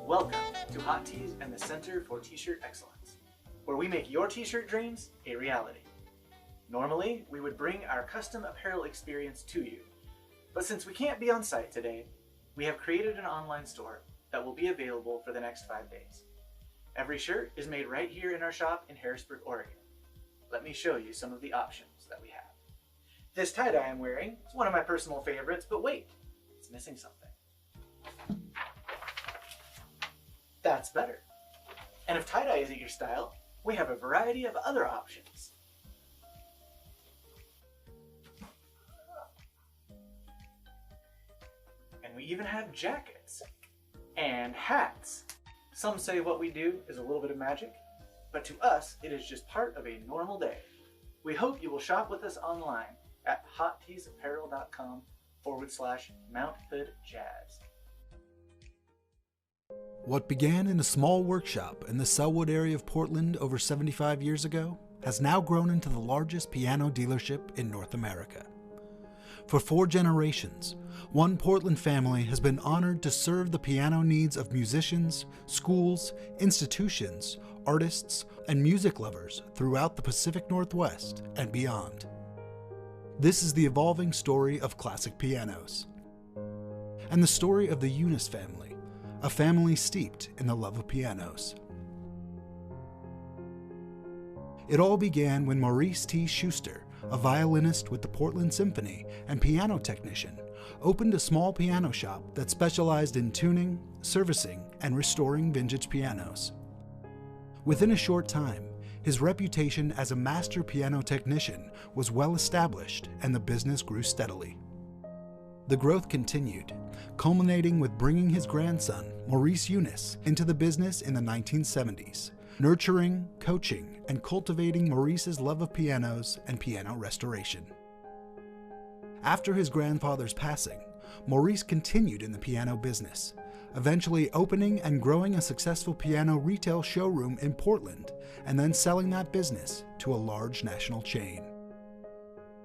Welcome to Hot Tees and the Center for T-Shirt Excellence, where we make your t-shirt dreams a reality. Normally, we would bring our custom apparel experience to you, but since we can't be on site today, we have created an online store that will be available for the next 5 days. Every shirt is made right here in our shop in Harrisburg, Oregon. Let me show you some of the options that we have. This tie-dye I'm wearing is one of my personal favorites, but wait, it's missing something. That's better. And if tie-dye isn't your style, we have a variety of other options. And we even have jackets and hats. Some say what we do is a little bit of magic, but to us, it is just part of a normal day. We hope you will shop with us online at hotteesapparel.com/Mount Hood Jazz. What began in a small workshop in the Sellwood area of Portland over 75 years ago has now grown into the largest piano dealership in North America. For 4 generations, one Portland family has been honored to serve the piano needs of musicians, schools, institutions, artists, and music lovers throughout the Pacific Northwest and beyond. This is the evolving story of classic pianos, and the story of the Eunice family, a family steeped in the love of pianos. It all began when Maurice T. Schuster, a violinist with the Portland Symphony and piano technician, opened a small piano shop that specialized in tuning, servicing, and restoring vintage pianos. Within a short time, his reputation as a master piano technician was well established and the business grew steadily. The growth continued, culminating with bringing his grandson, Maurice Eunice, into the business in the 1970s, nurturing, coaching, and cultivating Maurice's love of pianos and piano restoration. After his grandfather's passing, Maurice continued in the piano business, eventually opening and growing a successful piano retail showroom in Portland, and then selling that business to a large national chain.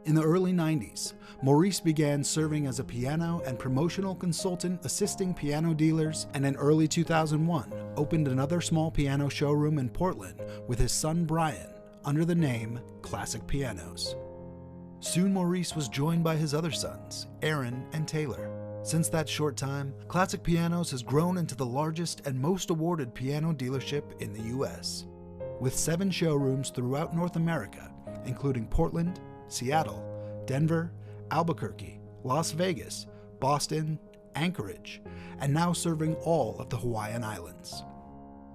In the early 90s, Maurice began serving as a piano and promotional consultant assisting piano dealers, and in early 2001 opened another small piano showroom in Portland with his son Brian under the name Classic Pianos. Soon Maurice was joined by his other sons, Aaron and Taylor. Since that short time, Classic Pianos has grown into the largest and most awarded piano dealership in the U.S., with 7 showrooms throughout North America, including Portland, Seattle, Denver, Albuquerque, Las Vegas, Boston, Anchorage, and now serving all of the Hawaiian Islands.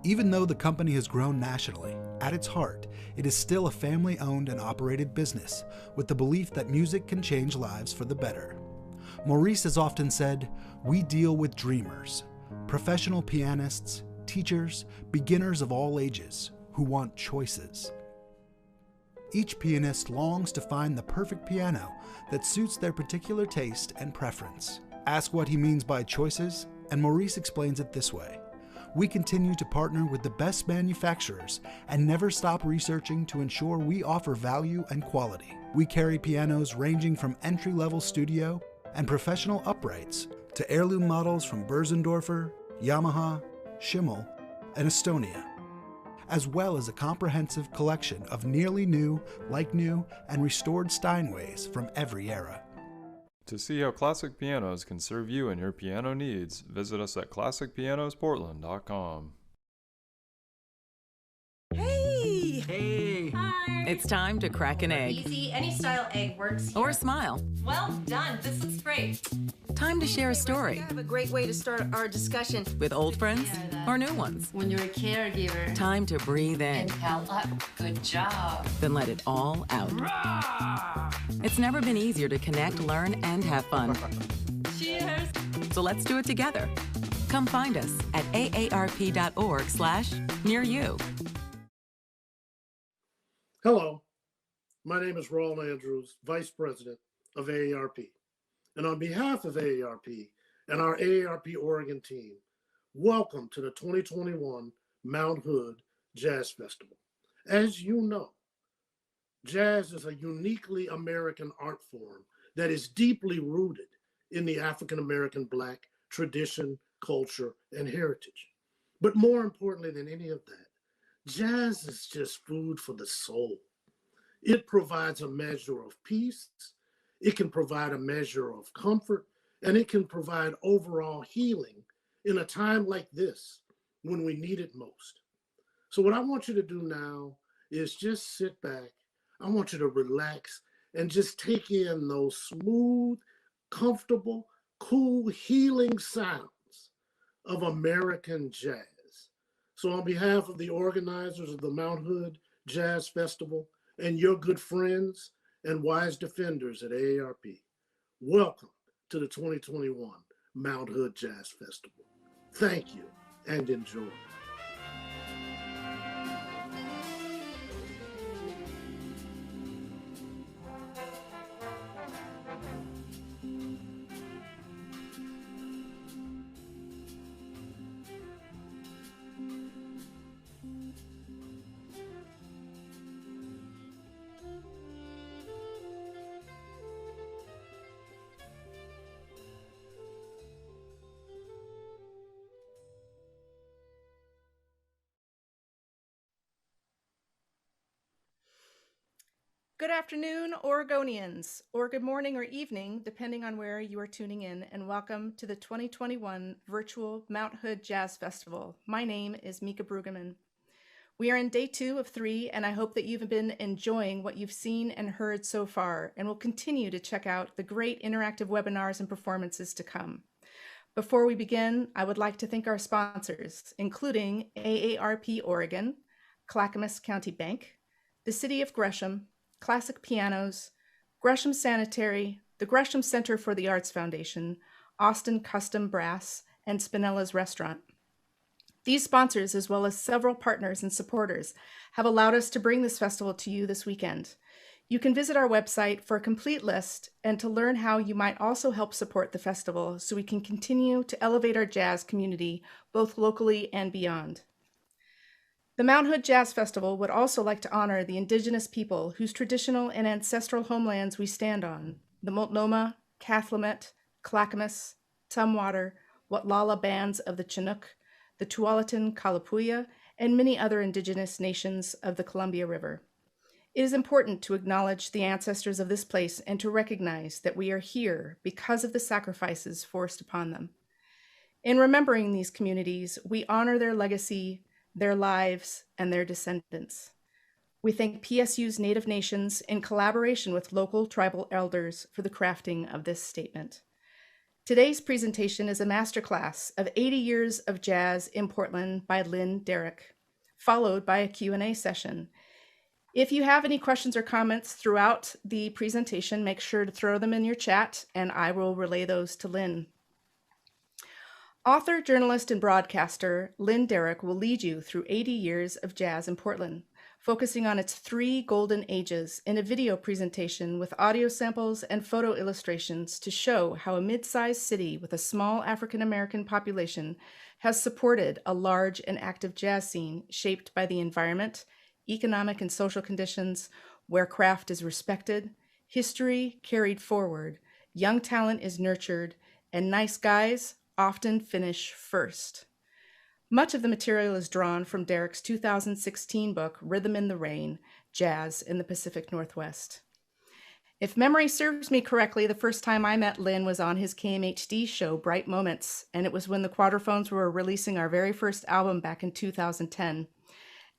Even though the company has grown nationally, at its heart, it is still a family-owned and operated business with the belief that music can change lives for the better. Maurice has often said, "We deal with dreamers, professional pianists, teachers, beginners of all ages who want choices." Each pianist longs to find the perfect piano that suits their particular taste and preference. Ask what he means by choices, and Maurice explains it this way: "We continue to partner with the best manufacturers and never stop researching to ensure we offer value and quality. We carry pianos ranging from entry-level studio and professional uprights to heirloom models from Börsendorfer, Yamaha, Schimmel, and Estonia, as well as a comprehensive collection of nearly new, like new, and restored Steinways from every era." To see how Classic Pianos can serve you and your piano needs, visit us at classicpianosportland.com. Hey! Hey! Hi! It's time to crack an egg. Easy, any style egg works here. Or smile. Well done, this looks great. Time to share a story. I have a great way to start our discussion. With old friends or new ones. When you're a caregiver. Time to breathe in. Inhale up. Good job. Then let it all out. It's never been easier to connect, learn, and have fun. Cheers! So let's do it together. Come find us at aarp.org/near-you. Hello, my name is Roland Andrews, Vice President of AARP. And on behalf of AARP and our AARP Oregon team, welcome to the 2021 Mount Hood Jazz Festival. As you know, jazz is a uniquely American art form that is deeply rooted in the African American Black tradition, culture, and heritage. But more importantly than any of that, jazz is just food for the soul. It provides a measure of peace, it can provide a measure of comfort, and it can provide overall healing in a time like this when we need it most. So what I want you to do now is just sit back. I want you to relax and just take in those smooth, comfortable, cool, healing sounds of American jazz. So on behalf of the organizers of the Mount Hood Jazz Festival and your good friends and wise defenders at AARP, welcome to the 2021 Mount Hood Jazz Festival. Thank you and enjoy. Good afternoon, Oregonians, or good morning or evening, depending on where you are tuning in, and welcome to the 2021 virtual Mount Hood Jazz Festival. My name is Mika Brueggemann. We are in day 2 of 3, and I hope that you've been enjoying what you've seen and heard so far, and will continue to check out the great interactive webinars and performances to come. Before we begin, I would like to thank our sponsors, including AARP Oregon, Clackamas County Bank, the City of Gresham, Classic Pianos, Gresham Sanitary, the Gresham Center for the Arts Foundation, Austin Custom Brass, and Spinella's Restaurant. These sponsors, as well as several partners and supporters, have allowed us to bring this festival to you this weekend. You can visit our website for a complete list and to learn how you might also help support the festival so we can continue to elevate our jazz community both locally and beyond. The Mount Hood Jazz Festival would also like to honor the Indigenous people whose traditional and ancestral homelands we stand on, the Multnomah, Cathlamet, Clackamas, Tumwater, Watlala bands of the Chinook, the Tualatin Kalapuya, and many other Indigenous nations of the Columbia River. It is important to acknowledge the ancestors of this place and to recognize that we are here because of the sacrifices forced upon them. In remembering these communities, we honor their legacy, their lives, and their descendants. We thank PSU's Native Nations in collaboration with local tribal elders for the crafting of this statement. Today's presentation is a masterclass of 80 Years of Jazz in Portland by Lynn, Darroch, followed by a Q&A session. If you have any questions or comments throughout the presentation, make sure to throw them in your chat and I will relay those to Lynn. Author, journalist, and broadcaster Lynn Darroch will lead you through 80 years of jazz in Portland, focusing on its 3 golden ages in a video presentation with audio samples and photo illustrations to show how a mid-sized city with a small African-American population has supported a large and active jazz scene shaped by the environment, economic and social conditions, where craft is respected, history carried forward, young talent is nurtured, and nice guys often finish first. Much of the material is drawn from Darroch's 2016 book, Rhythm in the Rain, Jazz in the Pacific Northwest. If memory serves me correctly, the first time I met Lynn was on his KMHD show, Bright Moments, and it was when the Quadraphones were releasing our very first album back in 2010.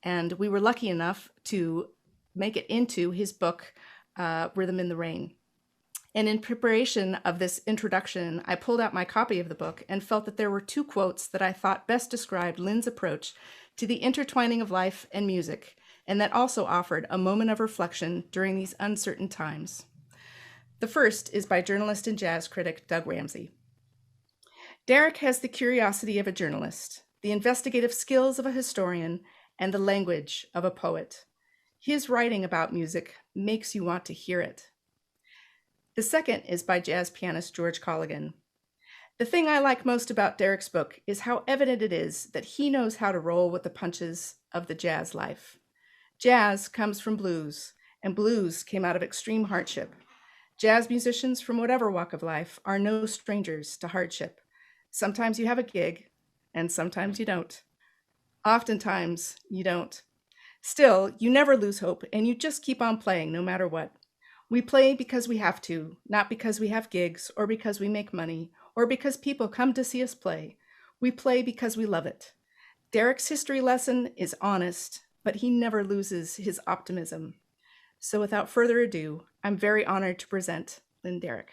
And we were lucky enough to make it into his book, Rhythm in the Rain. And in preparation of this introduction, I pulled out my copy of the book and felt that there were 2 quotes that I thought best described Lynn's approach to the intertwining of life and music, and that also offered a moment of reflection during these uncertain times. The first is by journalist and jazz critic Doug Ramsey. Darroch has the curiosity of a journalist, the investigative skills of a historian, and the language of a poet. His writing about music makes you want to hear it. The second is by jazz pianist George Colligan. The thing I like most about Darroch's book is how evident it is that he knows how to roll with the punches of the jazz life. Jazz comes from blues, and blues came out of extreme hardship. Jazz musicians from whatever walk of life are no strangers to hardship. Sometimes you have a gig, and sometimes you don't. Oftentimes, you don't. Still, you never lose hope, and you just keep on playing no matter what. We play because we have to, not because we have gigs, or because we make money, or because people come to see us play. We play because we love it. Darroch's history lesson is honest, but he never loses his optimism. So without further ado, I'm very honored to present Lynn Darroch.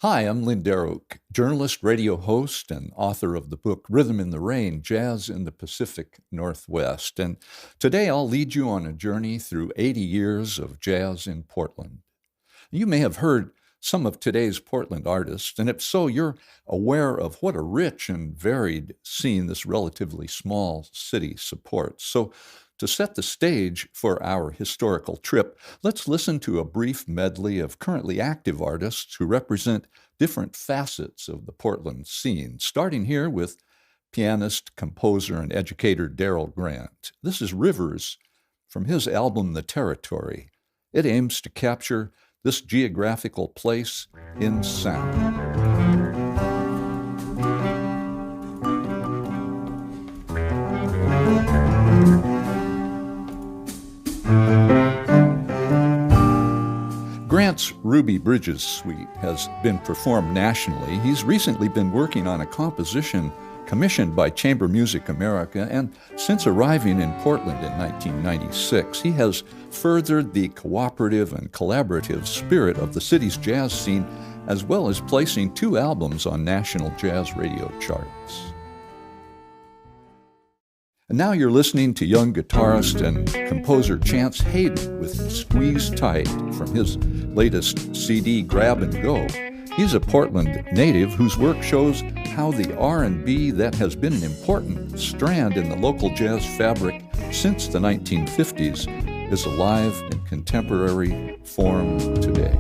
Hi, I'm Lynn Darroch, journalist, radio host, and author of the book Rhythm in the Rain, Jazz in the Pacific Northwest. And today I'll lead you on a journey through 80 years of jazz in Portland. You may have heard some of today's Portland artists, and if so, you're aware of what a rich and varied scene this relatively small city supports. So to set the stage for our historical trip, let's listen to a brief medley of currently active artists who represent different facets of the Portland scene, starting here with pianist, composer, and educator Darrell Grant. This is Rivers from his album The Territory. It aims to capture this geographical place in sound. Ruby Bridges Suite has been performed nationally. He's recently been working on a composition commissioned by Chamber Music America, and since arriving in Portland in 1996, he has furthered the cooperative and collaborative spirit of the city's jazz scene, as well as placing 2 albums on national jazz radio charts. And now you're listening to young guitarist and composer Chance Hayden with Squeeze Tight from his latest CD, Grab and Go. He's a Portland native whose work shows how the R&B that has been an important strand in the local jazz fabric since the 1950s is alive in contemporary form today.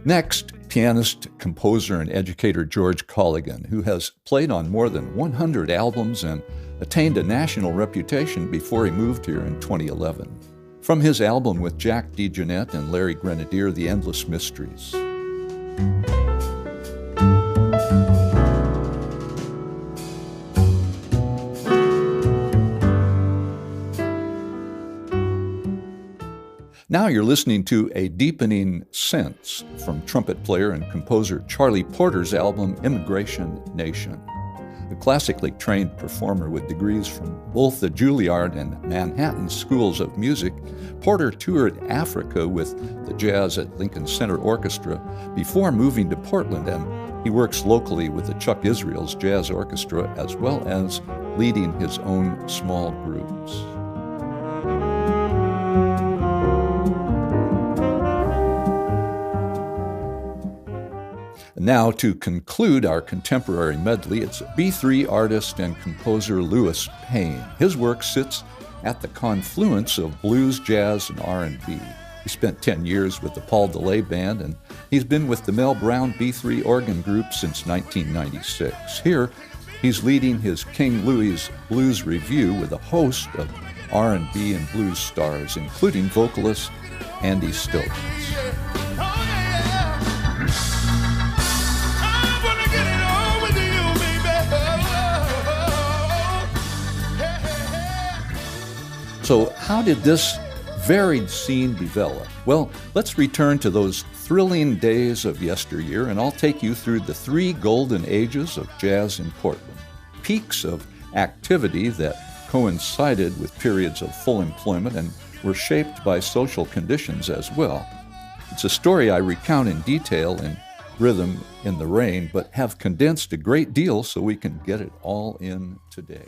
Next, pianist, composer, and educator George Colligan, who has played on more than 100 albums and attained a national reputation before he moved here in 2011. From his album with Jack DeJohnette and Larry Grenadier, The Endless Mysteries. Now you're listening to A Deepening Sense from trumpet player and composer Charlie Porter's album Immigration Nation. A classically trained performer with degrees from both the Juilliard and Manhattan schools of music, Porter toured Africa with the Jazz at Lincoln Center Orchestra before moving to Portland, and he works locally with the Chuck Israels Jazz Orchestra as well as leading his own small groups. Now, to conclude our contemporary medley, it's B3 artist and composer Louis Payne. His work sits at the confluence of blues, jazz, and R&B. He spent 10 years with the Paul DeLay Band, and he's been with the Mel Brown B3 organ group since 1996. Here, he's leading his King Louis Blues Review with a host of R&B and blues stars, including vocalist Andy Stokes. So how did this varied scene develop? Well, let's return to those thrilling days of yesteryear, and I'll take you through the 3 golden ages of jazz in Portland. Peaks of activity that coincided with periods of full employment and were shaped by social conditions as well. It's a story I recount in detail in Rhythm in the Rain, but have condensed a great deal so we can get it all in today.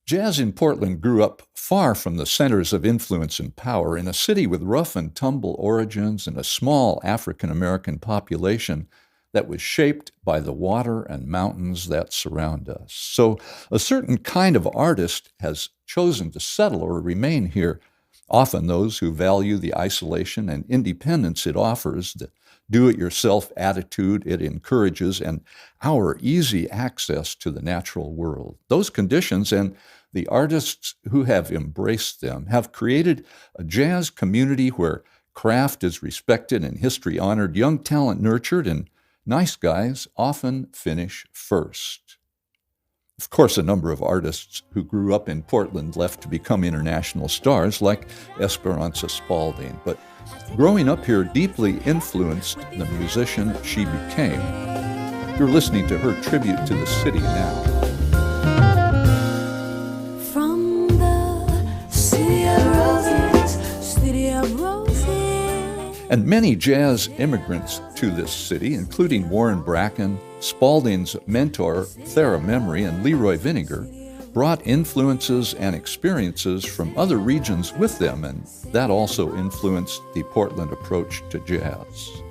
Jazz in Portland grew up far from the centers of influence and power in a city with rough and tumble origins and a small African-American population that was shaped by the water and mountains that surround us. So a certain kind of artist has chosen to settle or remain here, often those who value the isolation and independence it offers, the do-it-yourself attitude it encourages, and our easy access to the natural world. Those conditions and the artists who have embraced them have created a jazz community where craft is respected and history honored, young talent nurtured, and nice guys often finish first. Of course, a number of artists who grew up in Portland left to become international stars, like Esperanza Spalding, but growing up here deeply influenced the musician she became. You're listening to her tribute to the city now. From the city of roses, city of roses. And many jazz immigrants to this city, including Warren Bracken, Spalding's mentor, Thera Memory, and Leroy Vinegar, brought influences and experiences from other regions with them, and that also influenced the Portland approach to jazz.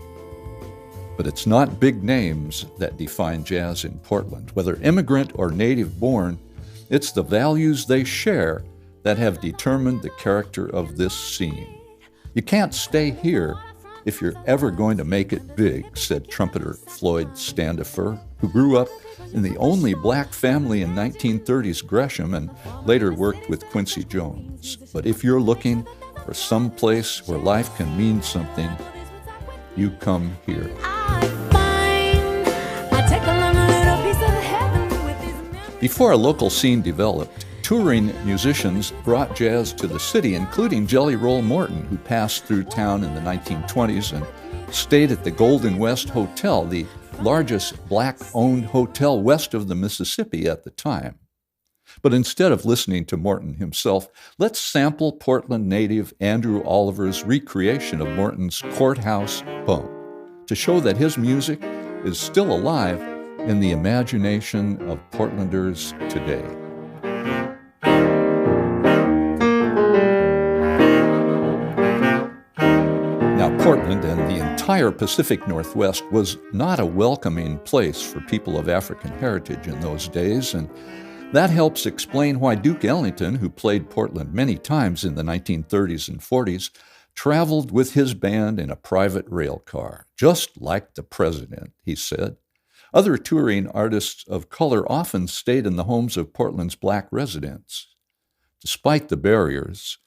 But it's not big names that define jazz in Portland. Whether immigrant or native born, it's the values they share that have determined the character of this scene. You can't stay here if you're ever going to make it big, said trumpeter Floyd Standifer, who grew up in the only black family in 1930s Gresham and later worked with Quincy Jones. But if you're looking for some place where life can mean something, you come here. Before a local scene developed, touring musicians brought jazz to the city, including Jelly Roll Morton, who passed through town in the 1920s and stayed at the Golden West Hotel, the largest black-owned hotel west of the Mississippi at the time. But instead of listening to Morton himself, let's sample Portland native Andrew Oliver's recreation of Morton's Courthouse Bump to show that his music is still alive in the imagination of Portlanders today. Now, Portland and the entire Pacific Northwest was not a welcoming place for people of African heritage in those days, and that helps explain why Duke Ellington, who played Portland many times in the 1930s and 40s, traveled with his band in a private rail car, just like the president, he said. Other touring artists of color often stayed in the homes of Portland's black residents. Despite the barriers,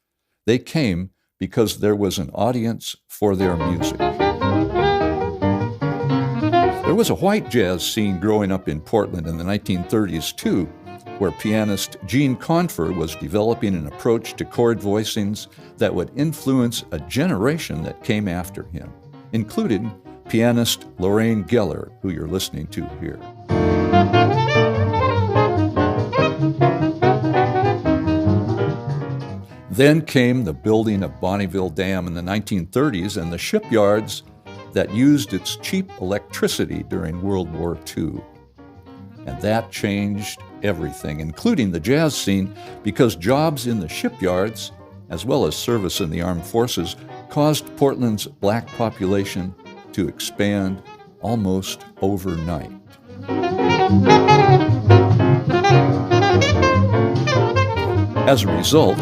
they came because there was an audience for their music. There was a white jazz scene growing up in Portland in the 1930s, too, where pianist Gene Confer was developing an approach to chord voicings that would influence a generation that came after him, including pianist Lorraine Geller, who you're listening to here. Then came the building of Bonneville Dam in the 1930s and the shipyards that used its cheap electricity during World War II. And that changed everything, including the jazz scene, because jobs in the shipyards, as well as service in the armed forces, caused Portland's black population to expand almost overnight. As a result,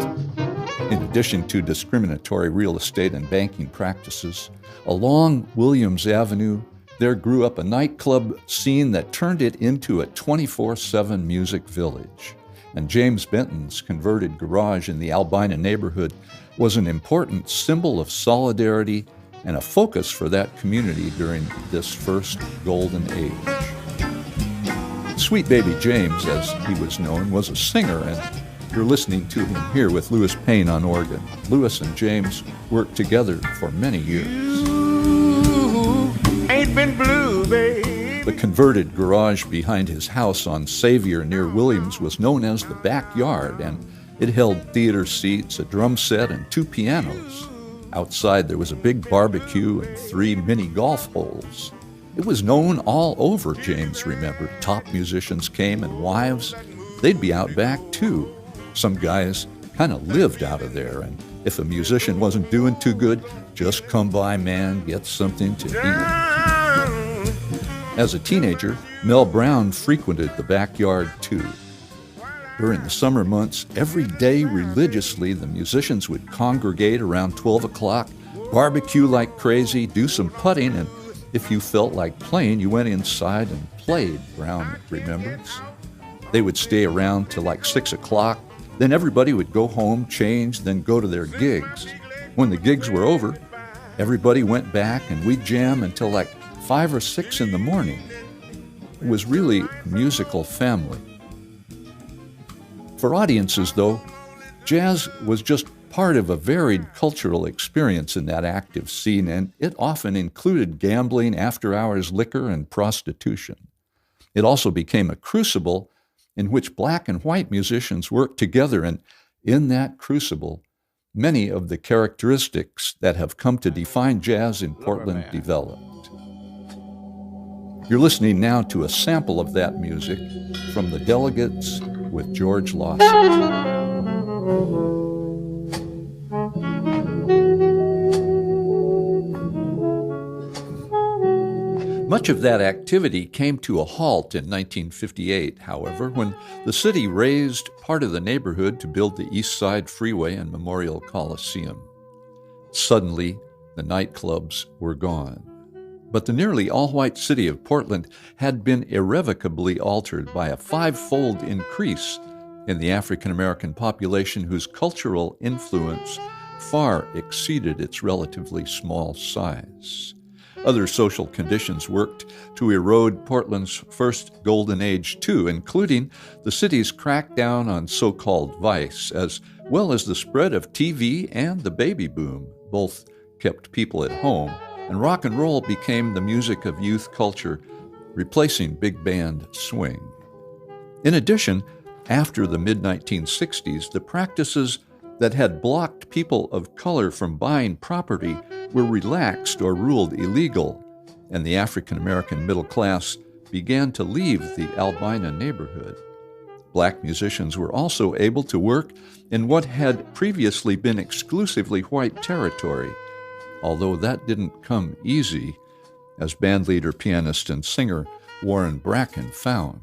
in addition to discriminatory real estate and banking practices, along Williams Avenue, there grew up a nightclub scene that turned it into a 24/7 music village. And James Benton's converted garage in the Albina neighborhood was an important symbol of solidarity and a focus for that community during this first golden age. Sweet Baby James, as he was known, was a singer, and you're listening to him here with Louis Payne on organ. Louis and James worked together for many years. Ain't been blue, baby. The converted garage behind his house on Xavier near Williams was known as the backyard, and it held theater seats, a drum set, and 2 pianos. Outside there was a big barbecue and 3 mini golf holes. It was known all over, James remembered. Top musicians came, and wives, they'd be out back too. Some guys kind of lived out of there, and if a musician wasn't doing too good, just come by, man, get something to eat. As a teenager, Mel Brown frequented the backyard too. During the summer months, every day religiously, the musicians would congregate around 12 o'clock, barbecue like crazy, do some putting, and if you felt like playing, you went inside and played, Brown remembers. They would stay around till like 6 o'clock. Then everybody would go home, change, then go to their gigs. When the gigs were over, everybody went back and we'd jam until like 5 or 6 in the morning. It was really a musical family. For audiences, though, jazz was just part of a varied cultural experience in that active scene, and it often included gambling, after-hours liquor, and prostitution. It also became a crucible in which black and white musicians worked together, and in that crucible, many of the characteristics that have come to define jazz in Portland developed. You're listening now to a sample of that music from The Delegates with George Lawson. Much of that activity came to a halt in 1958, however, when the city razed part of the neighborhood to build the East Side Freeway and Memorial Coliseum. Suddenly, the nightclubs were gone. But the nearly all-white city of Portland had been irrevocably altered by a 5-fold increase in the African-American population whose cultural influence far exceeded its relatively small size. Other social conditions worked to erode Portland's first golden age too, including the city's crackdown on so-called vice, as well as the spread of TV and the baby boom. Both kept people at home, and rock and roll became the music of youth culture, replacing big band swing. In addition, after the mid-1960s, the practices that had blocked people of color from buying property were relaxed or ruled illegal, and the African-American middle class began to leave the Albina neighborhood. Black musicians were also able to work in what had previously been exclusively white territory, although that didn't come easy, as bandleader, pianist, and singer Warren Bracken found.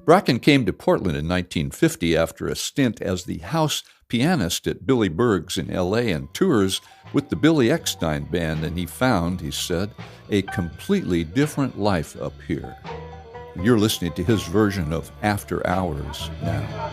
Bracken came to Portland in 1950 after a stint as the house pianist at Billy Berg's in L.A. and tours with the Billy Eckstine Band, and he found, he said, a completely different life up here. And you're listening to his version of After Hours now.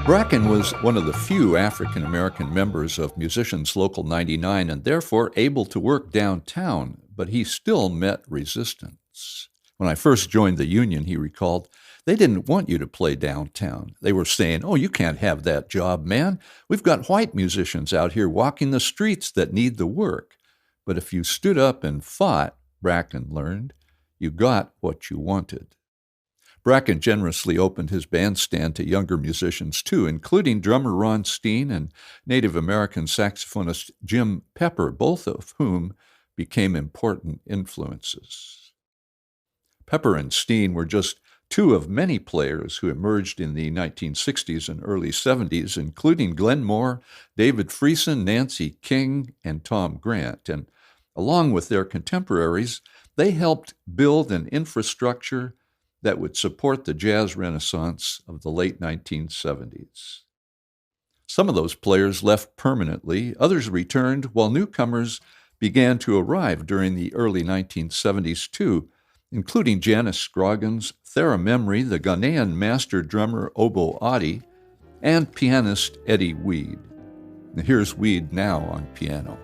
Bracken was one of the few African-American members of Musicians Local 99 and therefore able to work downtown, but he still met resistance. When I first joined the union, he recalled, they didn't want you to play downtown. They were saying, oh, you can't have that job, man. We've got white musicians out here walking the streets that need the work. But if you stood up and fought, Bracken learned, you got what you wanted. Bracken generously opened his bandstand to younger musicians, too, including drummer Ron Steen and Native American saxophonist Jim Pepper, both of whom became important influences. Pepper and Steen were just two of many players who emerged in the 1960s and early 70s, including Glenn Moore, David Friesen, Nancy King, and Tom Grant. And along with their contemporaries, they helped build an infrastructure that would support the jazz renaissance of the late 1970s. Some of those players left permanently, others returned, while newcomers began to arrive during the early 1970s too, including Janice Scroggins, Thera Memory, the Ghanaian master drummer Obo Adi, and pianist Eddie Weed. And here's Weed now on piano.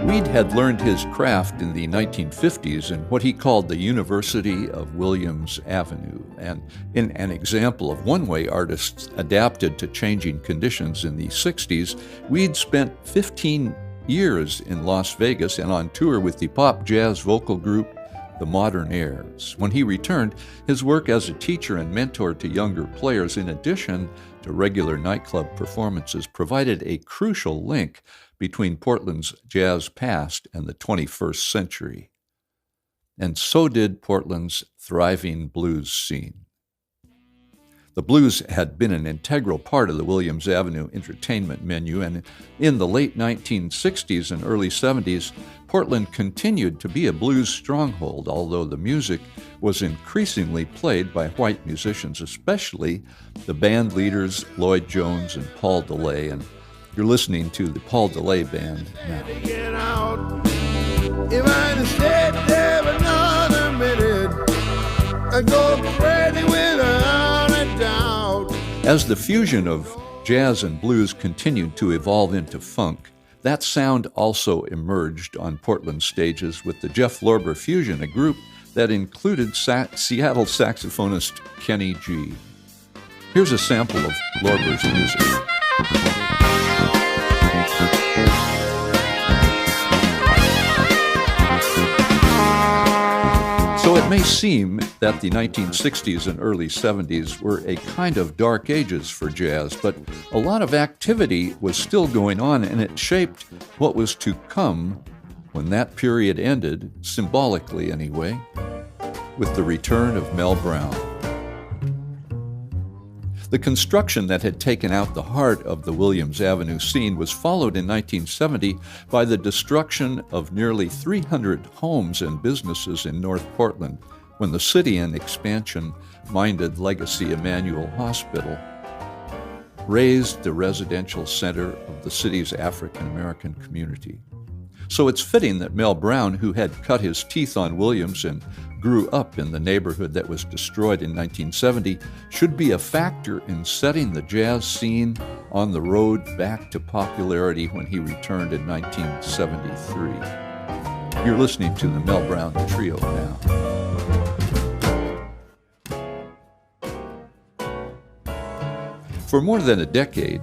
Weed had learned his craft in the 1950s in what he called the University of Williams Avenue, and in an example of one way artists adapted to changing conditions in the 60s, Weed spent 15 years in Las Vegas and on tour with the pop jazz vocal group The Modern Airs. When he returned, his work as a teacher and mentor to younger players, in addition to regular nightclub performances, provided a crucial link between Portland's jazz past and the 21st century. And so did Portland's thriving blues scene. The blues had been an integral part of the Williams Avenue entertainment menu, and in the late 1960s and early 70s, Portland continued to be a blues stronghold, although the music was increasingly played by white musicians, especially the band leaders Lloyd Jones and Paul DeLay, and you're listening to the Paul DeLay Band now. If I'd stayed there another minute, I'd go crazy without a doubt. As the fusion of jazz and blues continued to evolve into funk, that sound also emerged on Portland stages with the Jeff Lorber Fusion, a group that included Seattle saxophonist Kenny G. Here's a sample of Lorber's music. So it may seem that the 1960s and early 70s were a kind of dark ages for jazz, but a lot of activity was still going on, and it shaped what was to come when that period ended, symbolically anyway, with the return of Mel Brown. The construction that had taken out the heart of the Williams Avenue scene was followed in 1970 by the destruction of nearly 300 homes and businesses in North Portland when the city and expansion minded Legacy Emmanuel Hospital. raised the residential center of the city's African American community. So it's fitting that Mel Brown, who had cut his teeth on Williams and grew up in the neighborhood that was destroyed in 1970, should be a factor in setting the jazz scene on the road back to popularity when he returned in 1973. You're listening to the Mel Brown Trio now. For more than a decade,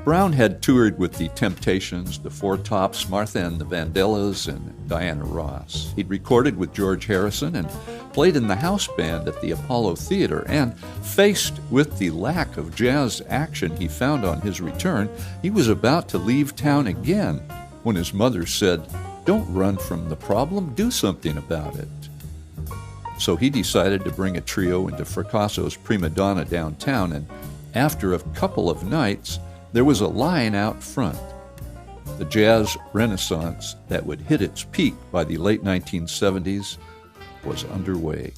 Brown had toured with the Temptations, the Four Tops, Martha and the Vandellas, and Diana Ross. He'd recorded with George Harrison and played in the house band at the Apollo Theater, and faced with the lack of jazz action he found on his return, he was about to leave town again when his mother said, "Don't run from the problem, do something about it." So he decided to bring a trio into Fracasso's Prima Donna downtown, and after a couple of nights, there was a line out front. The jazz renaissance that would hit its peak by the late 1970s was underway.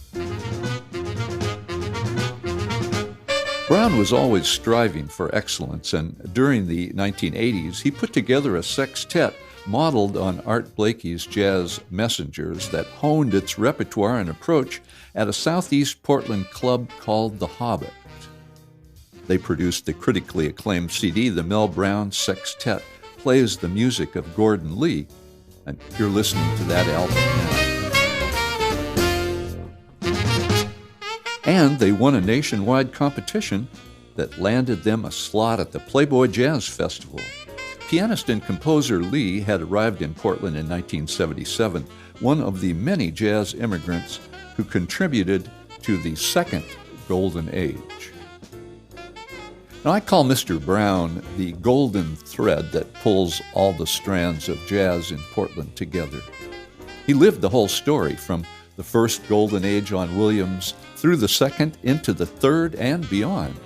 Brown was always striving for excellence, and during the 1980s, he put together a sextet modeled on Art Blakey's Jazz Messengers that honed its repertoire and approach at a Southeast Portland club called The Hobbit. They produced the critically acclaimed CD, The Mel Brown Sextet Plays the Music of Gordon Lee, and you're listening to that album now. And they won a nationwide competition that landed them a slot at the Playboy Jazz Festival. Pianist and composer Lee had arrived in Portland in 1977, one of the many jazz immigrants who contributed to the second Golden Age. Now, I call Mr. Brown the golden thread that pulls all the strands of jazz in Portland together. He lived the whole story, from the first Golden Age on Williams through the second into the third and beyond.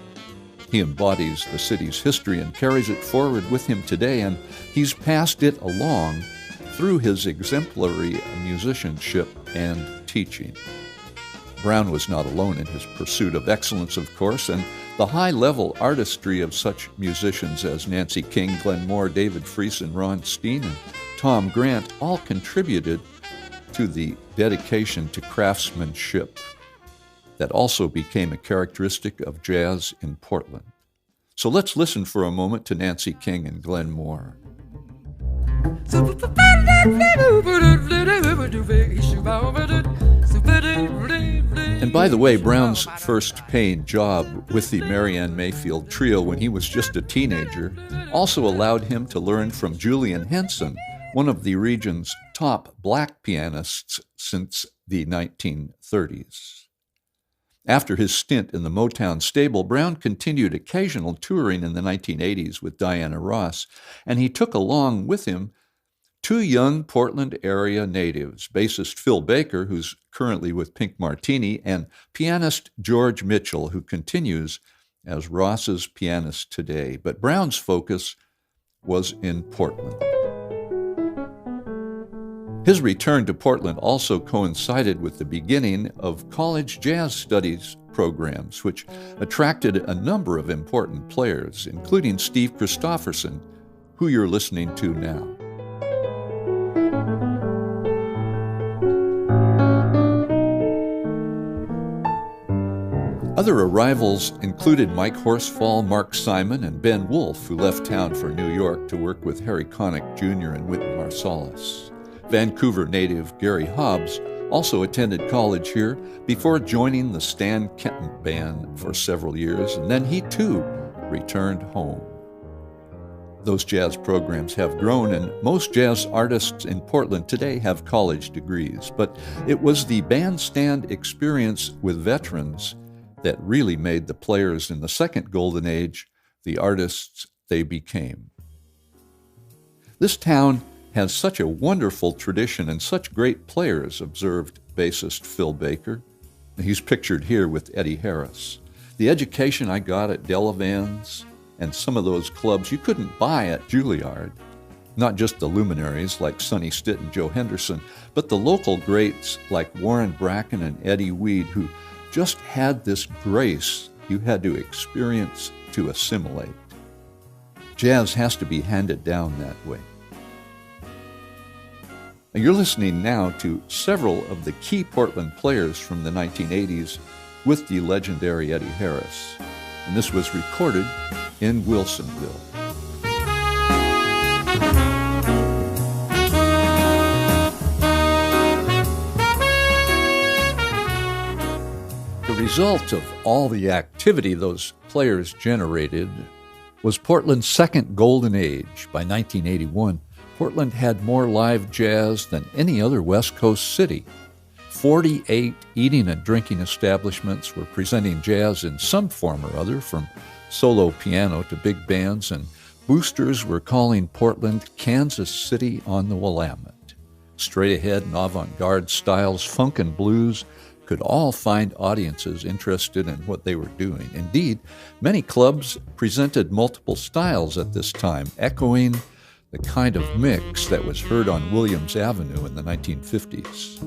He embodies the city's history and carries it forward with him today, and he's passed it along through his exemplary musicianship and teaching. Brown was not alone in his pursuit of excellence, of course, and the high-level artistry of such musicians as Nancy King, Glenn Moore, David Friesen, Ron Steen, and Tom Grant all contributed to the dedication to craftsmanship that also became a characteristic of jazz in Portland. So let's listen for a moment to Nancy King and Glenn Moore. And by the way, Brown's first paying job with the Marianne Mayfield Trio when he was just a teenager also allowed him to learn from Julian Henson, one of the region's top black pianists since the 1930s. After his stint in the Motown stable, Brown continued occasional touring in the 1980s with Diana Ross, and he took along with him two young Portland area natives, bassist Phil Baker, who's currently with Pink Martini, and pianist George Mitchell, who continues as Ross's pianist today. But Brown's focus was in Portland. His return to Portland also coincided with the beginning of college jazz studies programs, which attracted a number of important players, including Steve Christofferson, who you're listening to now. Other arrivals included Mike Horsfall, Mark Simon, and Ben Wolfe, who left town for New York to work with Harry Connick Jr. and Wynton Marsalis. Vancouver native Gary Hobbs also attended college here before joining the Stan Kenton Band for several years, and then he too returned home. Those jazz programs have grown, and most jazz artists in Portland today have college degrees, but it was the bandstand experience with veterans that really made the players in the second Golden Age the artists they became. This town has such a wonderful tradition and such great players, observed bassist Phil Baker. He's pictured here with Eddie Harris. The education I got at Delavans and some of those clubs you couldn't buy at Juilliard. Not just the luminaries like Sonny Stitt and Joe Henderson, but the local greats like Warren Bracken and Eddie Weed, who just had this grace you had to experience to assimilate. Jazz has to be handed down that way. Now, you're listening now to several of the key Portland players from the 1980s with the legendary Eddie Harris, and this was recorded in Wilsonville. The result of all the activity those players generated was Portland's second golden age. By 1981, Portland had more live jazz than any other West Coast city. 48 eating and drinking establishments were presenting jazz in some form or other, from solo piano to big bands, and boosters were calling Portland Kansas City on the Willamette. Straight-ahead and avant-garde styles, funk and blues, could all find audiences interested in what they were doing. Indeed, many clubs presented multiple styles at this time, echoing the kind of mix that was heard on Williams Avenue in the 1950s.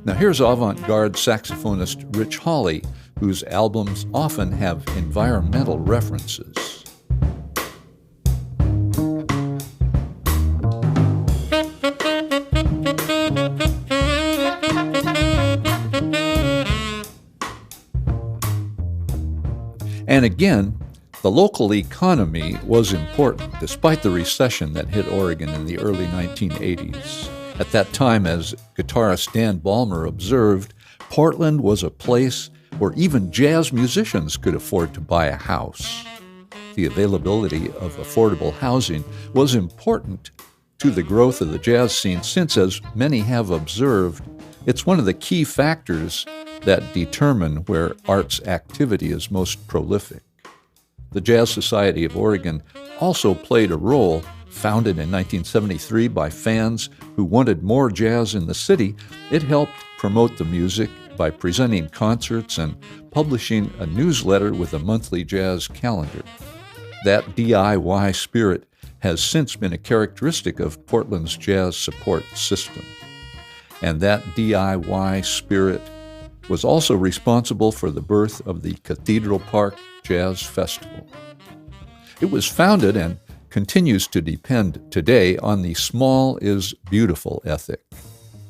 Now here's avant-garde saxophonist Rich Hawley, whose albums often have environmental references. And again, the local economy was important, despite the recession that hit Oregon in the early 1980s. At that time, as guitarist Dan Ballmer observed, Portland was a place where even jazz musicians could afford to buy a house. The availability of affordable housing was important to the growth of the jazz scene since, as many have observed, it's one of the key factors that determine where arts activity is most prolific. The Jazz Society of Oregon also played a role. Founded in 1973 by fans who wanted more jazz in the city, it helped promote the music by presenting concerts and publishing a newsletter with a monthly jazz calendar. That DIY spirit has since been a characteristic of Portland's jazz support system. And that DIY spirit was also responsible for the birth of the Cathedral Park Jazz Festival. It was founded and continues to depend today on the small is beautiful ethic.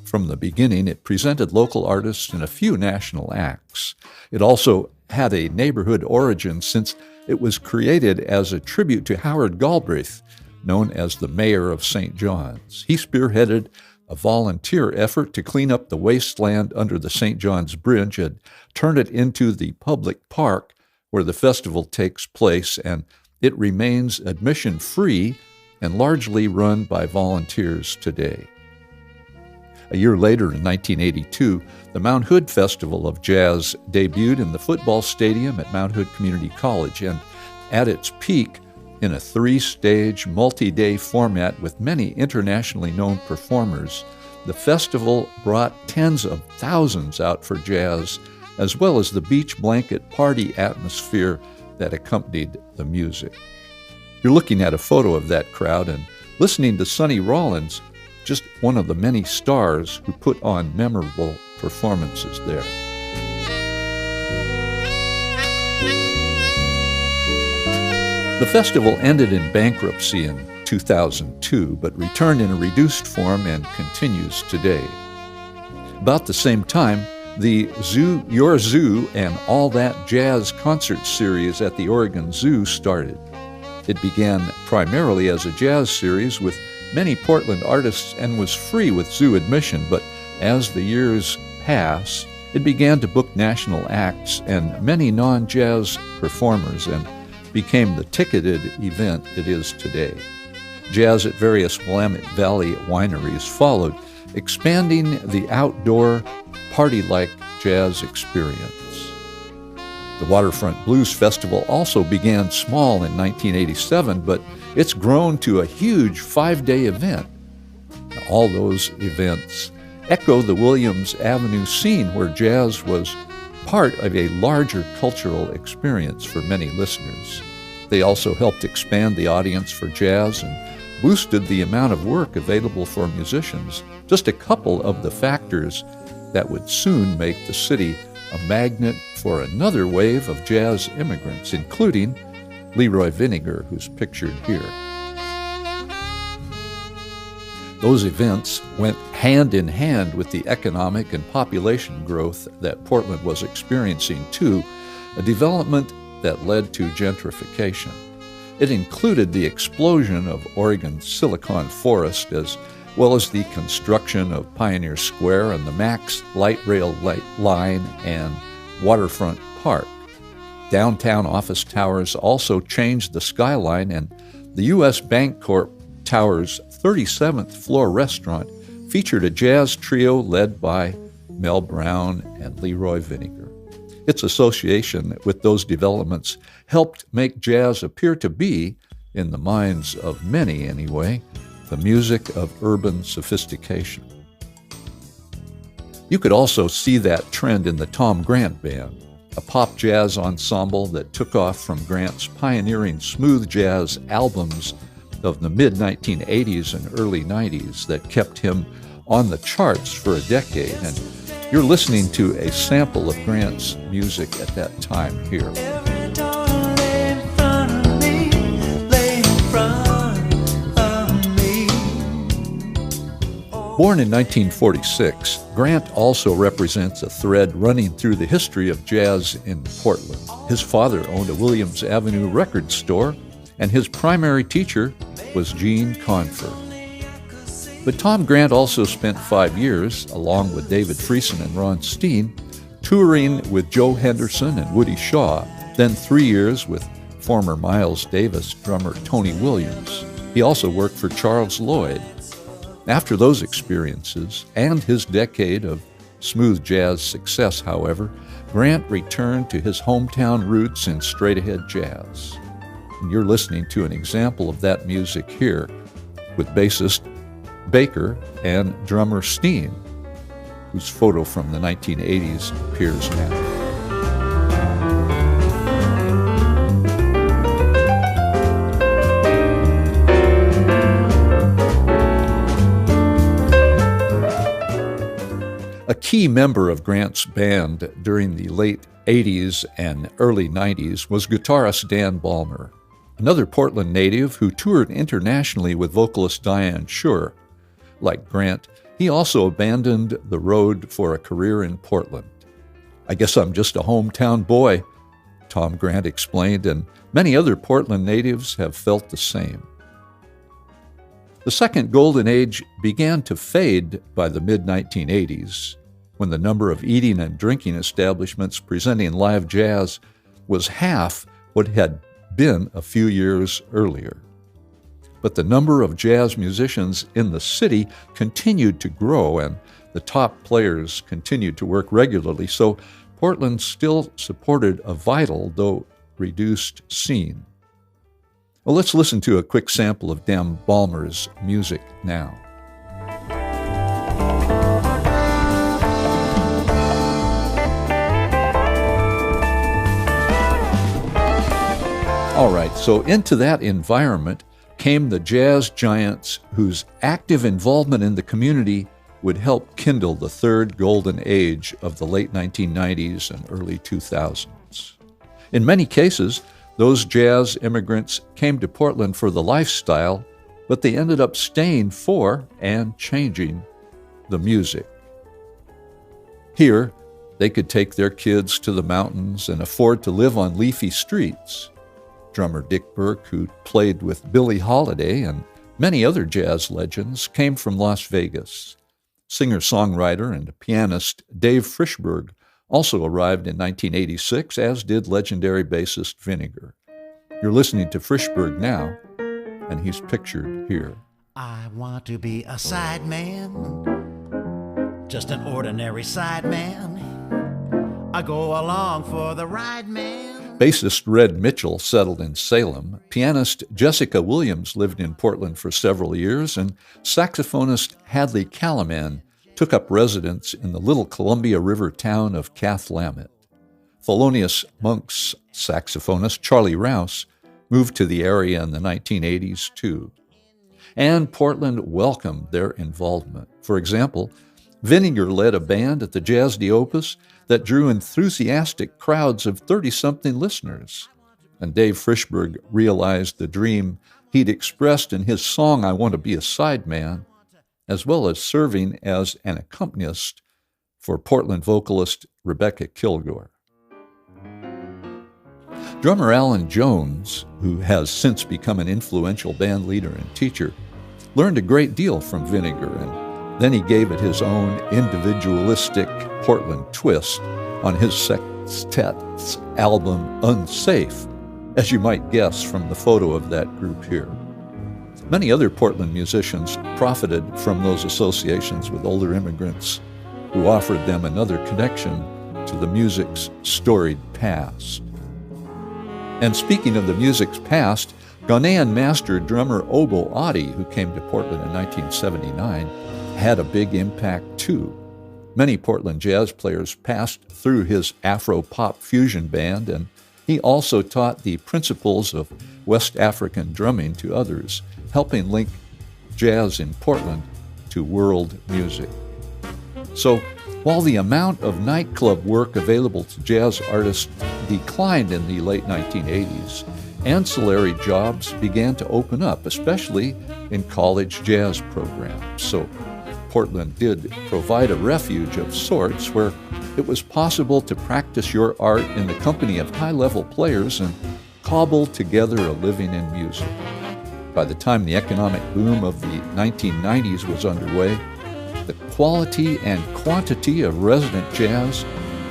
From the beginning, it presented local artists in a few national acts. It also had a neighborhood origin since it was created as a tribute to Howard Galbraith, known as the mayor of St. John's. He spearheaded a volunteer effort to clean up the wasteland under the St. John's Bridge and turn it into the public park where the festival takes place, and it remains admission-free and largely run by volunteers today. A year later, in 1982, the Mount Hood Festival of Jazz debuted in the football stadium at Mount Hood Community College, and at its peak, in a 3-stage, multi-day format with many internationally known performers, the festival brought tens of thousands out for jazz, as well as the beach blanket party atmosphere that accompanied the music. You're looking at a photo of that crowd and listening to Sonny Rollins, just one of the many stars who put on memorable performances there. The festival ended in bankruptcy in 2002, but returned in a reduced form and continues today. About the same time, the Zoo, Your Zoo, and All That Jazz concert series at the Oregon Zoo started. It began primarily as a jazz series with many Portland artists and was free with zoo admission, but as the years passed, it began to book national acts and many non-jazz performers and became the ticketed event it is today. Jazz at various Willamette Valley wineries followed, expanding the outdoor, party-like jazz experience. The Waterfront Blues Festival also began small in 1987, but it's grown to a huge 5-day event. Now, all those events echo the Williams Avenue scene where jazz was part of a larger cultural experience for many listeners. They also helped expand the audience for jazz and boosted the amount of work available for musicians, just a couple of the factors that would soon make the city a magnet for another wave of jazz immigrants, including Leroy Vinegar, who's pictured here. Those events went hand in hand with the economic and population growth that Portland was experiencing too, a development that led to gentrification. It included the explosion of Oregon's Silicon Forest, as well as the construction of Pioneer Square and the Max Light Rail line and Waterfront Park. Downtown office towers also changed the skyline, and the U.S. Bancorp Tower's 37th floor restaurant featured a jazz trio led by Mel Brown and Leroy Vinegar. Its association with those developments helped make jazz appear to be, in the minds of many anyway, the music of urban sophistication. You could also see that trend in the Tom Grant Band, a pop jazz ensemble that took off from Grant's pioneering smooth jazz albums of the mid-1980s and early 90s that kept him on the charts for a decade. And you're listening to a sample of Grant's music at that time here. Born in 1946, Grant also represents a thread running through the history of jazz in Portland. His father owned a Williams Avenue record store, and his primary teacher was Gene Confer. But Tom Grant also spent 5 years, along with David Friesen and Ron Steen, touring with Joe Henderson and Woody Shaw, then 3 years with former Miles Davis drummer Tony Williams. He also worked for Charles Lloyd. After those experiences and his decade of smooth jazz success, however, Grant returned to his hometown roots in straight-ahead jazz. And you're listening to an example of that music here with bassist Baker and drummer Steen, whose photo from the 1980s appears now. A key member of Grant's band during the late 80s and early 90s was guitarist Dan Ballmer, another Portland native who toured internationally with vocalist Diane Shure. Like Grant, he also abandoned the road for a career in Portland. "I guess I'm just a hometown boy," Tom Grant explained, and many other Portland natives have felt the same. The second golden age began to fade by the mid-1980s, when the number of eating and drinking establishments presenting live jazz was half what had been a few years earlier. But the number of jazz musicians in the city continued to grow, and the top players continued to work regularly, so Portland still supported a vital, though reduced, scene. Well, let's listen to a quick sample of Dan Ballmer's music now. All right, so into that environment came the jazz giants whose active involvement in the community would help kindle the third golden age of the late 1990s and early 2000s. In many cases, those jazz immigrants came to Portland for the lifestyle, but they ended up staying for and changing the music. Here, they could take their kids to the mountains and afford to live on leafy streets. Drummer Dick Burke, who played with Billie Holiday and many other jazz legends, came from Las Vegas. Singer-songwriter and pianist Dave Frischberg also arrived in 1986, as did legendary bassist Vinegar. You're listening to Frischberg now, and he's pictured here. I want to be a sideman, just an ordinary sideman. I go along for the ride, man. Bassist Red Mitchell settled in Salem, pianist Jessica Williams lived in Portland for several years, and saxophonist Hadley Calaman took up residence in the little Columbia River town of Cathlamet. Thelonious Monk's saxophonist Charlie Rouse moved to the area in the 1980s too. And Portland welcomed their involvement. For example, Vinegar led a band at the Jazz de Opus that drew enthusiastic crowds of 30-something listeners. and Dave Frischberg realized the dream he'd expressed in his song, I Want to Be a Sideman, as well as serving as an accompanist for Portland vocalist Rebecca Kilgore. Drummer Alan Jones, who has since become an influential band leader and teacher, learned a great deal from Vinegar, and then he gave it his own individualistic Portland twist on his sextet's album Unsafe, as you might guess from the photo of that group here. Many other Portland musicians profited from those associations with older immigrants who offered them another connection to the music's storied past. And speaking of the music's past, Ghanaian master drummer Obo Adi, who came to Portland in 1979, had a big impact too. Many Portland jazz players passed through his Afro-pop fusion band, and he also taught the principles of West African drumming to others, helping link jazz in Portland to world music. So, while the amount of nightclub work available to jazz artists declined in the late 1980s, ancillary jobs began to open up, especially in college jazz programs. So, Portland did provide a refuge of sorts where it was possible to practice your art in the company of high-level players and cobble together a living in music. By the time the economic boom of the 1990s was underway, the quality and quantity of resident jazz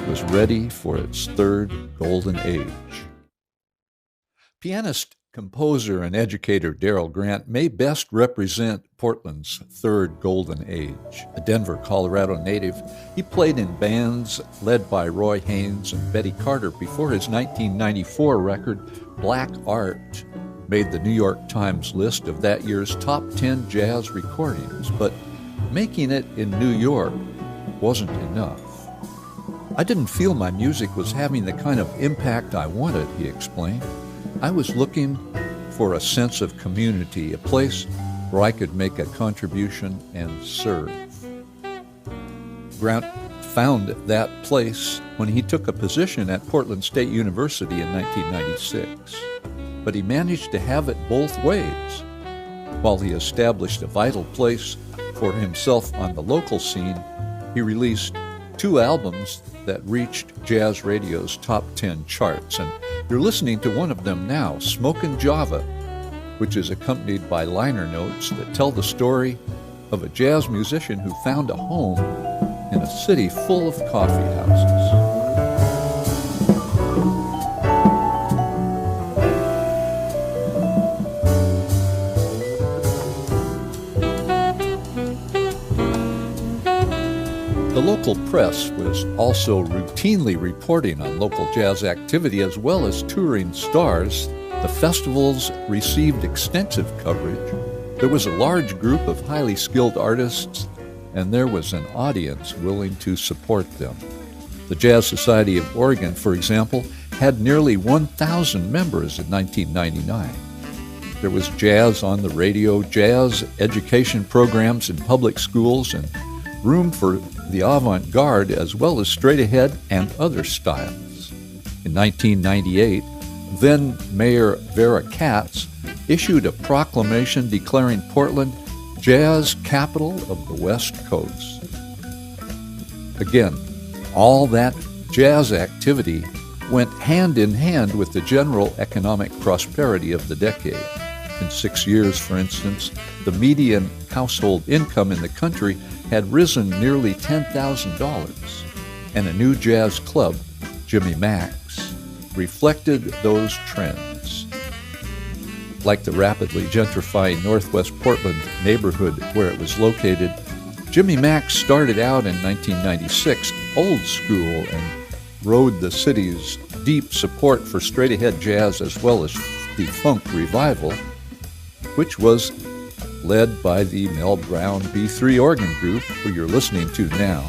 was ready for its third golden age. Pianist, composer, and educator Darrell Grant may best represent Portland's third golden age. A Denver, Colorado native, he played in bands led by Roy Haynes and Betty Carter before his 1994 record, Black Art, made the New York Times list of that year's top 10 jazz recordings, but making it in New York wasn't enough. I didn't feel my music was having the kind of impact I wanted, he explained. I was looking for a sense of community, a place where I could make a contribution and serve. Grant found that place when he took a position at Portland State University in 1996. But he managed to have it both ways. While he established a vital place for himself on the local scene, he released 2 albums that reached jazz radio's top 10 charts. And you're listening to one of them now, Smokin' Java, which is accompanied by liner notes that tell the story of a jazz musician who found a home in a city full of coffee houses. The local press was also routinely reporting on local jazz activity as well as touring stars. The festivals received extensive coverage. There was a large group of highly skilled artists, and there was an audience willing to support them. The Jazz Society of Oregon, for example, had nearly 1,000 members in 1999. There was jazz on the radio, jazz education programs in public schools, and room for the avant-garde as well as straight-ahead and other styles. In 1998, then Mayor Vera Katz issued a proclamation declaring Portland Jazz Capital of the West Coast. Again, all that jazz activity went hand in hand with the general economic prosperity of the decade. In 6 years, for instance, the median household income in the country had risen nearly $10,000, and a new jazz club, Jimmy Mac's, reflected those trends. Like the rapidly gentrifying Northwest Portland neighborhood where it was located, Jimmy Mac's started out in 1996 old school and rode the city's deep support for straight-ahead jazz as well as the funk revival, which was led by the Mel Brown B3 organ group, who you're listening to now.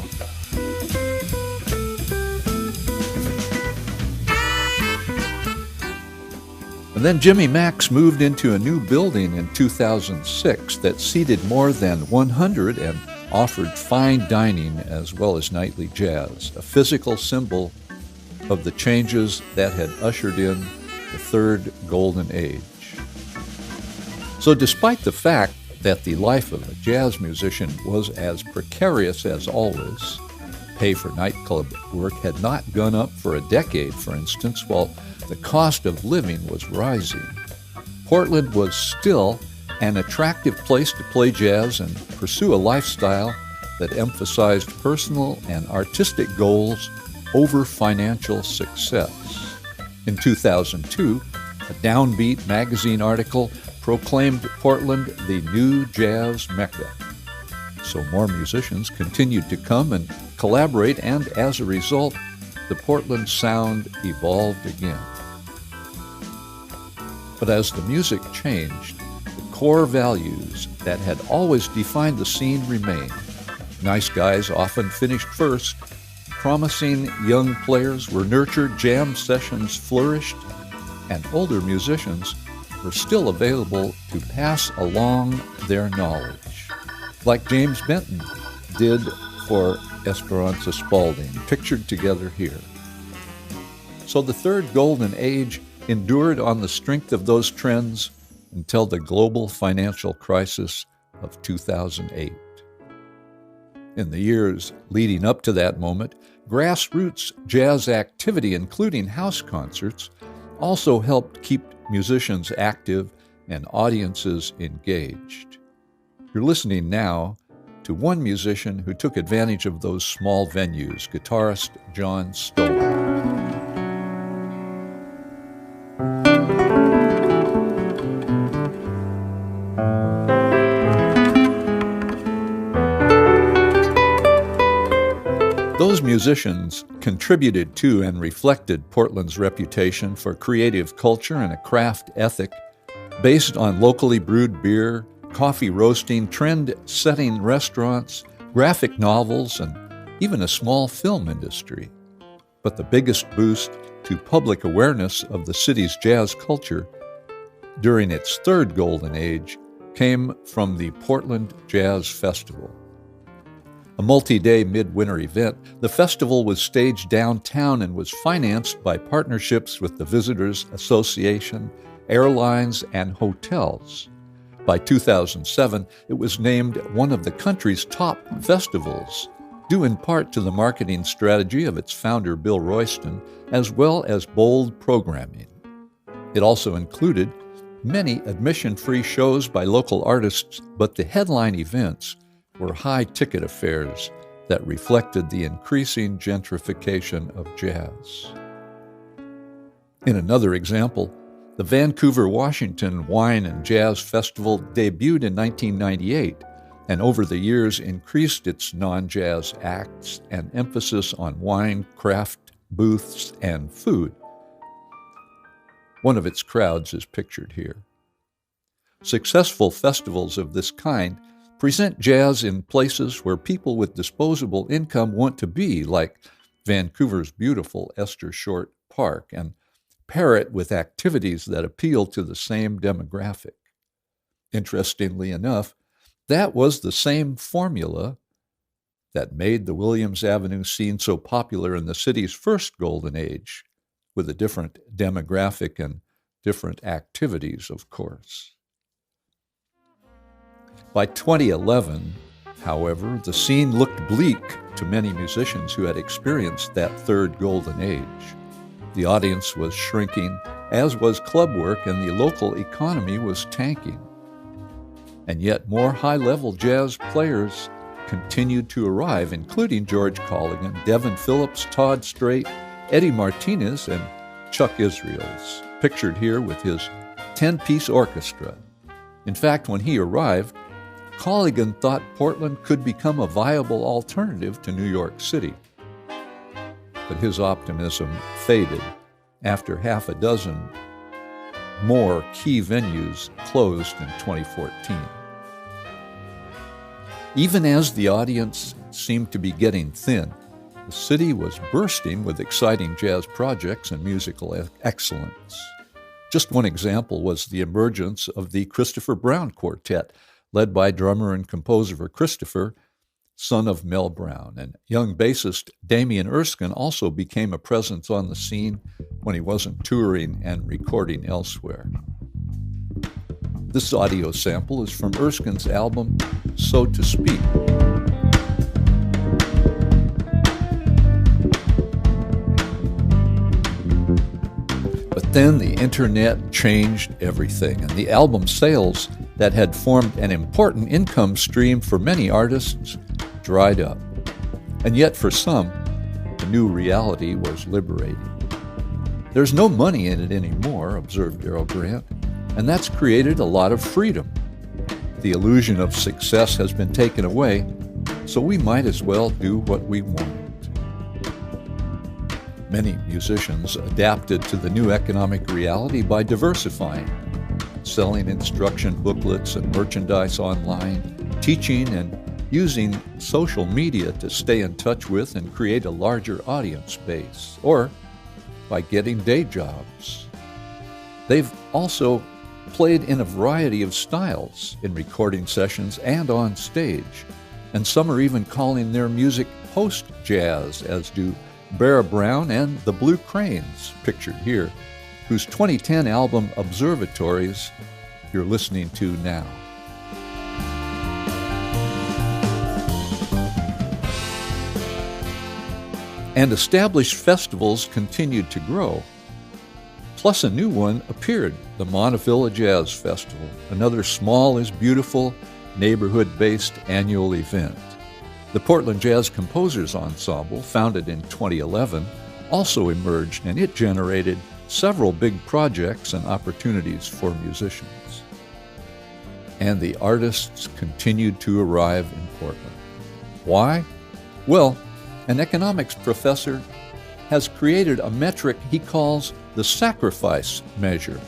And then Jimmy Mac's moved into a new building in 2006 that seated more than 100 and offered fine dining as well as nightly jazz, a physical symbol of the changes that had ushered in the third golden age. So despite the fact that the life of a jazz musician was as precarious as always, pay for nightclub work had not gone up for a decade, for instance, while the cost of living was rising. Portland was still an attractive place to play jazz and pursue a lifestyle that emphasized personal and artistic goals over financial success. In 2002, a Downbeat magazine article proclaimed Portland the new jazz mecca. So more musicians continued to come and collaborate, and as a result, the Portland sound evolved again. But as the music changed, the core values that had always defined the scene remained. Nice guys often finished first. Promising young players were nurtured, jam sessions flourished, and older musicians were still available to pass along their knowledge, like James Benton did for Esperanza Spalding, pictured together here. So the third golden age endured on the strength of those trends until the global financial crisis of 2008. In the years leading up to that moment, grassroots jazz activity, including house concerts, also helped keep musicians active and audiences engaged. You're listening now to one musician who took advantage of those small venues, guitarist John Stoller. Those musicians contributed to and reflected Portland's reputation for creative culture and a craft ethic based on locally brewed beer, coffee roasting, trend-setting restaurants, graphic novels, and even a small film industry. But the biggest boost to public awareness of the city's jazz culture during its third golden age came from the Portland Jazz Festival. A multi-day midwinter event, the festival was staged downtown and was financed by partnerships with the Visitors Association, airlines, and hotels. By 2007, it was named one of the country's top festivals, due in part to the marketing strategy of its founder, Bill Royston, as well as bold programming. It also included many admission-free shows by local artists, but the headline events were high-ticket affairs that reflected the increasing gentrification of jazz. In another example, the Vancouver, Washington Wine and Jazz Festival debuted in 1998 and over the years increased its non-jazz acts and emphasis on wine, craft booths, and food. One of its crowds is pictured here. Successful festivals of this kind present jazz in places where people with disposable income want to be, like Vancouver's beautiful Esther Short Park, and pair it with activities that appeal to the same demographic. Interestingly enough, that was the same formula that made the Williams Avenue scene so popular in the city's first golden age, with a different demographic and different activities, of course. By 2011, however, the scene looked bleak to many musicians who had experienced that third golden age. The audience was shrinking, as was club work, and the local economy was tanking. And yet more high-level jazz players continued to arrive, including George Colligan, Devin Phillips, Todd Strait, Eddie Martinez, and Chuck Israels, pictured here with his 10-piece orchestra. In fact, when he arrived, Colligan thought Portland could become a viable alternative to New York City. But his optimism faded after half a dozen more key venues closed in 2014. Even as the audience seemed to be getting thin, the city was bursting with exciting jazz projects and musical excellence. Just one example was the emergence of the Christopher Brown Quartet, led by drummer and composer Christopher, son of Mel Brown, and young bassist Damian Erskine also became a presence on the scene when he wasn't touring and recording elsewhere. This audio sample is from Erskine's album, So to Speak. But then the internet changed everything, and the album sales that had formed an important income stream for many artists dried up. And yet for some, the new reality was liberating. There's no money in it anymore, observed Darroch Grant, and that's created a lot of freedom. The illusion of success has been taken away, so we might as well do what we want. Many musicians adapted to the new economic reality by diversifying, selling instruction booklets and merchandise online, teaching and using social media to stay in touch with and create a larger audience base, or by getting day jobs. They've also played in a variety of styles in recording sessions and on stage, and some are even calling their music post-jazz, as do Bear Brown and the Blue Cranes, pictured here, whose 2010 album Observatories you're listening to now. And established festivals continued to grow. Plus a new one appeared, the Montevilla Jazz Festival, another small is beautiful, neighborhood-based annual event. The Portland Jazz Composers Ensemble, founded in 2011, also emerged, and it generated several big projects and opportunities for musicians. And the artists continued to arrive in Portland. Why? Well, an economics professor has created a metric he calls the sacrifice measure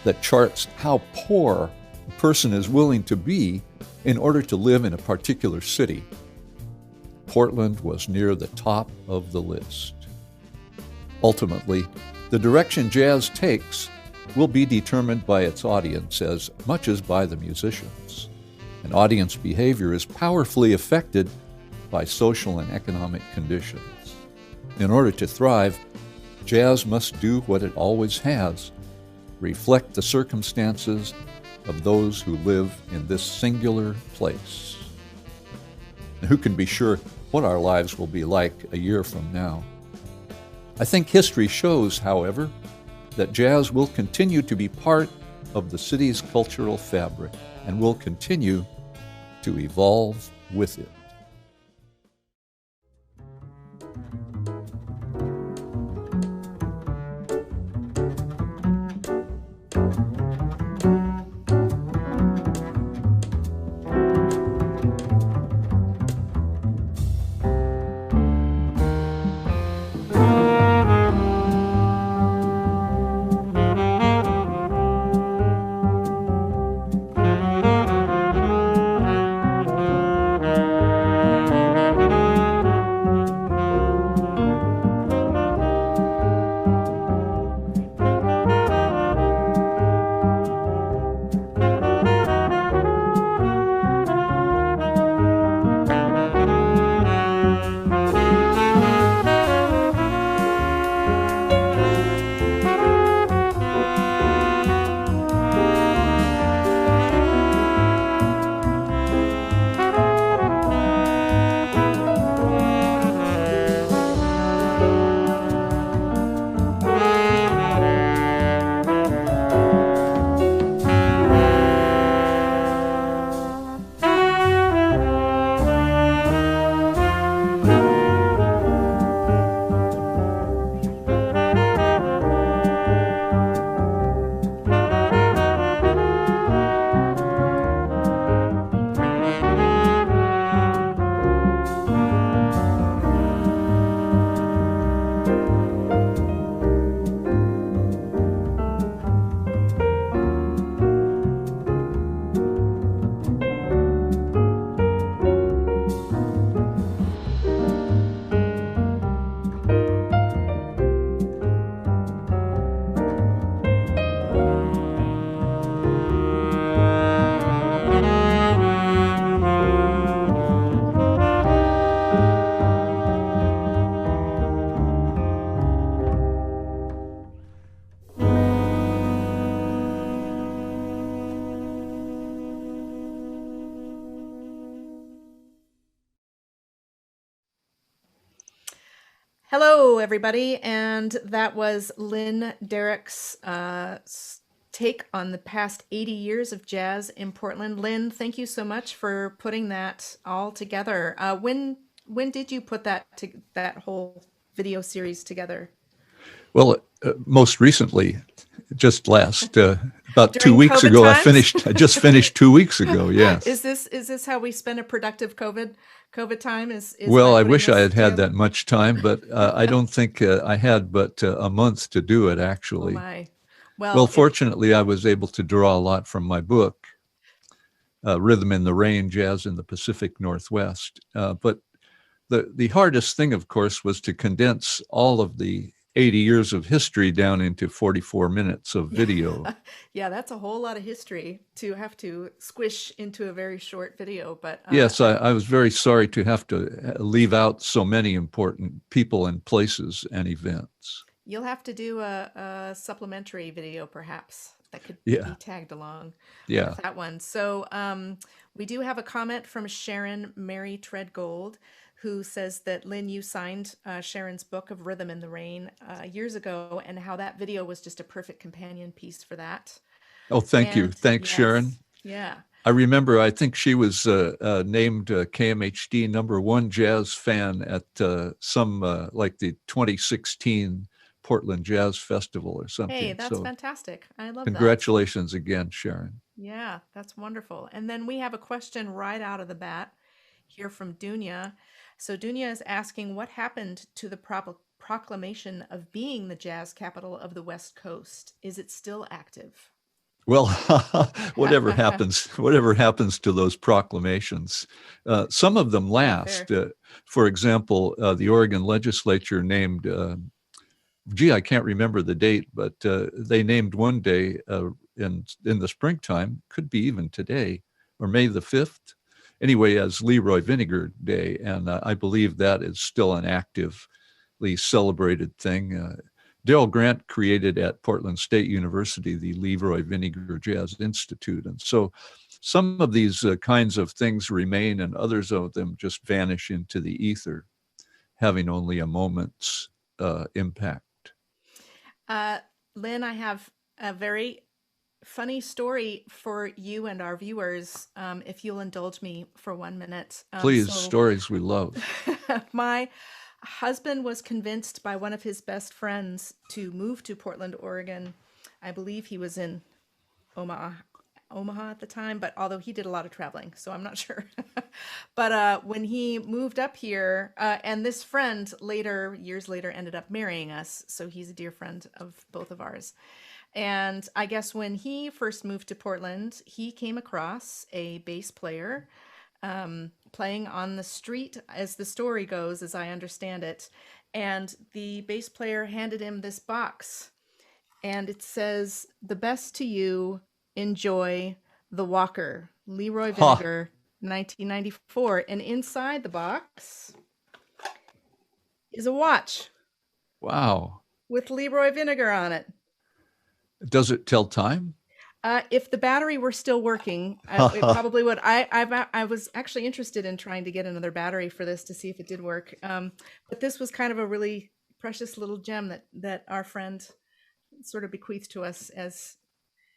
that charts how poor a person is willing to be in order to live in a particular city. Portland was near the top of the list. Ultimately, the direction jazz takes will be determined by its audience as much as by the musicians. And audience behavior is powerfully affected by social and economic conditions. In order to thrive, jazz must do what it always has, reflect the circumstances of those who live in this singular place. And who can be sure what our lives will be like a year from now? I think history shows, however, that jazz will continue to be part of the city's cultural fabric and will continue to evolve with it. Hello, everybody, and that was Lynn Darroch's take on the past 80 years of jazz in Portland. Lynn, thank you so much for putting that all together. When did you put that whole video series together? Well, most recently, just last about 2 During weeks COVID ago, times? I just finished 2 weeks ago. Yes. Is this how we spend a productive COVID time? Is Well, by I putting wish I this had had together? that much time, but I don't think I had but a month to do it, Oh actually. my. Well, Well, fortunately, I was able to draw a lot from my book, Rhythm in the Rain, Jazz in the Pacific Northwest. But the hardest thing, of course, was to condense all of the 80 years of history down into 44 minutes of video. yeah, that's a whole lot of history to have to squish into a very short video. But Yes, I was very sorry to have to leave out so many important people and places and events. you'll have to do a supplementary video, perhaps, that could Yeah. be tagged along Yeah. with that one. So we do have a comment from Sharon Mary Treadgold, who says that, Lynn, you signed Sharon's book of Rhythm in the Rain years ago, and how that video was just a perfect companion piece for that. Oh, thank you. And Thanks, yes, Sharon. yeah. I remember, I think she was named KMHD #1 jazz fan at some like the 2016 Portland Jazz Festival or something. Hey, that's So fantastic. I love that. congratulations again, Sharon. Yeah, that's wonderful. And then we have a question right out of the bat here from Dunya. So Dunya is asking, what happened to the proclamation of being the jazz capital of the West Coast? Is it still active? Well, whatever happens to those proclamations, some of them last. For example, the Oregon legislature named, I can't remember the date, but they named one day in the springtime, could be even today, or May the 5th, anyway, as Leroy Vinegar Day. And I believe that is still an actively celebrated thing. Darrell Grant created at Portland State University the Leroy Vinegar Jazz Institute. And so some of these kinds of things remain, and others of them just vanish into the ether, having only a moment's impact. Lynn, I have a very funny story for you and our viewers, if you'll indulge me for 1 minute. Please, stories we love. My husband was convinced by one of his best friends to move to Portland, Oregon. I believe he was in Omaha at the time, but although he did a lot of traveling, so I'm not sure. But when he moved up here, and this friend years later, ended up marrying us. So he's a dear friend of both of ours. And I guess when he first moved to Portland, he came across a bass player playing on the street, as the story goes, as I understand it. And the bass player handed him this box, and it says, "The best to you, enjoy the Walker, Leroy Vinegar, 1994." And inside the box is a watch. Wow. With Leroy Vinegar on it. Does it tell time? If the battery were still working, it probably would. I was actually interested in trying to get another battery for this to see if it did work. But this was kind of a really precious little gem that our friend sort of bequeathed to us as.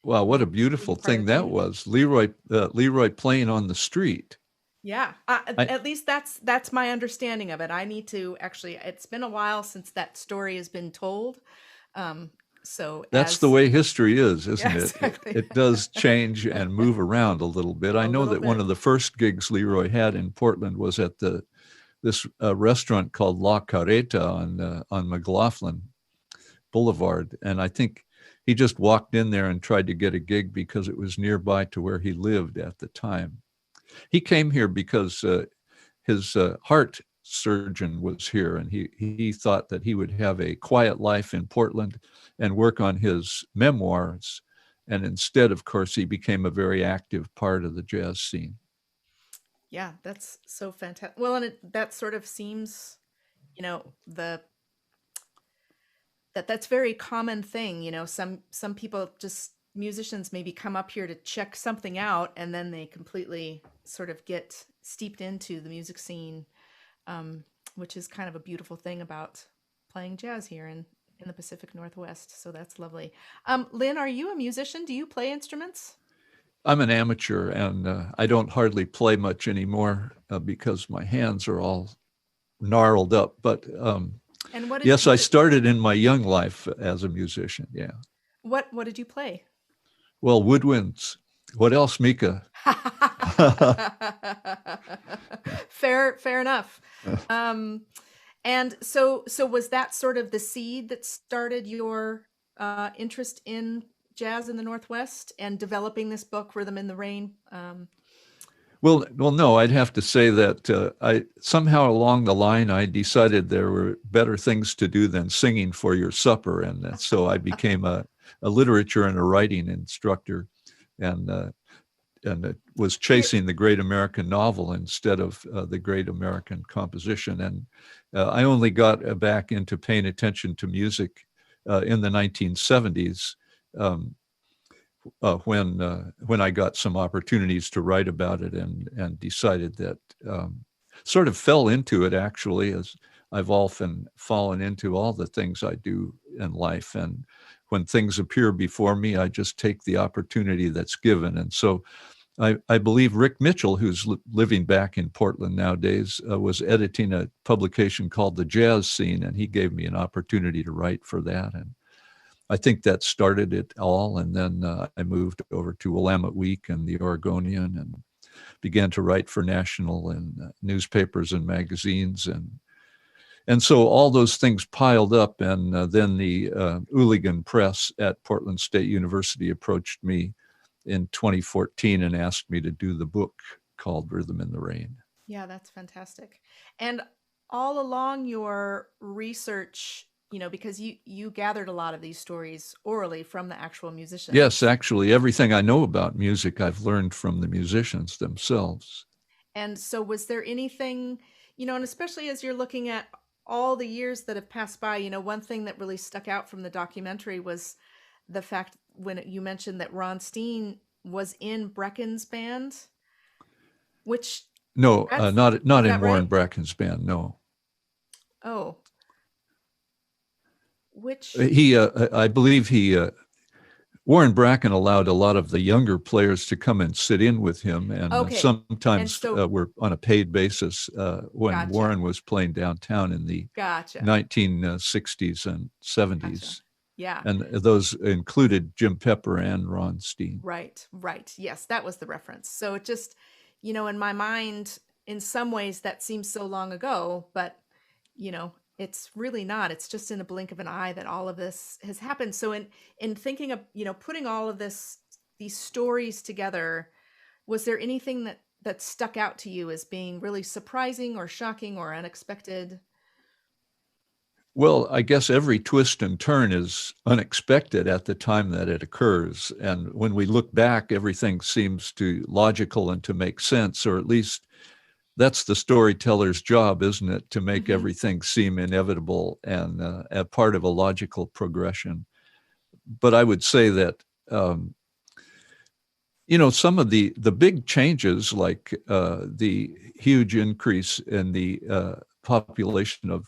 Wow, what a beautiful thing that was. Leroy playing on the street. Yeah, at least that's my understanding of it. I need to actually, it's been a while since that story has been told. So that's the way history is, isn't it? Exactly. It does change and move around a little bit. I know that one of the first gigs Leroy had in Portland was at this restaurant called La Carreta on McLaughlin Boulevard. And I think he just walked in there and tried to get a gig because it was nearby to where he lived at the time. He came here because his heart surgeon was here, and he thought that he would have a quiet life in Portland and work on his memoirs. And instead, of course, he became a very active part of the jazz scene. Yeah, that's so fantastic. Well, and that sort of seems, that's very common thing. Some people, just musicians, maybe come up here to check something out, and then they completely sort of get steeped into the music scene, which is kind of a beautiful thing about playing jazz here in the Pacific Northwest. So that's lovely. Lynn, are you a musician? Do you play instruments? I'm an amateur, and I don't hardly play much anymore because my hands are all gnarled up. But and what yes, I started in my young life as a musician. Yeah. What did you play? Well, woodwinds. What else, Mika? Fair enough. And so was that sort of the seed that started your interest in jazz in the Northwest and developing this book, Rhythm in the Rain? Well, no, I'd have to say that I somehow along the line, I decided there were better things to do than singing for your supper. And so I became a literature and a writing instructor, and was chasing the great American novel instead of the great American composition. And I only got back into paying attention to music in the 1970s when I got some opportunities to write about it, and decided that sort of fell into it, actually, as I've often fallen into all the things I do in life. And when things appear before me, I just take the opportunity that's given. And so I believe Rick Mitchell, who's living back in Portland nowadays, was editing a publication called The Jazz Scene, and he gave me an opportunity to write for that. And I think that started it all. And then I moved over to Willamette Week and the Oregonian and began to write for national and newspapers and magazines. And so all those things piled up. And then the Ooligan Press at Portland State University approached me in 2014 and asked me to do the book called Rhythm in the Rain. Yeah, that's fantastic. And all along your research, because you gathered a lot of these stories orally from the actual musicians. Yes, actually, everything I know about music, I've learned from the musicians themselves. And so was there anything, and especially as you're looking at all the years that have passed by, one thing that really stuck out from the documentary was the fact when you mentioned that Ron Steen was in Brecken's band, which... No, not in Warren right? Bracken's band, no. Oh. Which... I believe Warren Bracken allowed a lot of the younger players to come and sit in with him, and sometimes were on a paid basis when Warren was playing downtown in the 1960s and 70s. Gotcha. Yeah. And those included Jim Pepper and Ron Steen. Right. Yes, that was the reference. So it just, in my mind, in some ways that seems so long ago, but, it's really not. It's just in a blink of an eye that all of this has happened. So in thinking of, putting all of these stories together, was there anything that stuck out to you as being really surprising or shocking or unexpected? Well, I guess every twist and turn is unexpected at the time that it occurs. And when we look back, everything seems logical and to make sense, or at least that's the storyteller's job, isn't it? To make everything seem inevitable and a part of a logical progression. But I would say that, some of the big changes, like the huge increase in the population of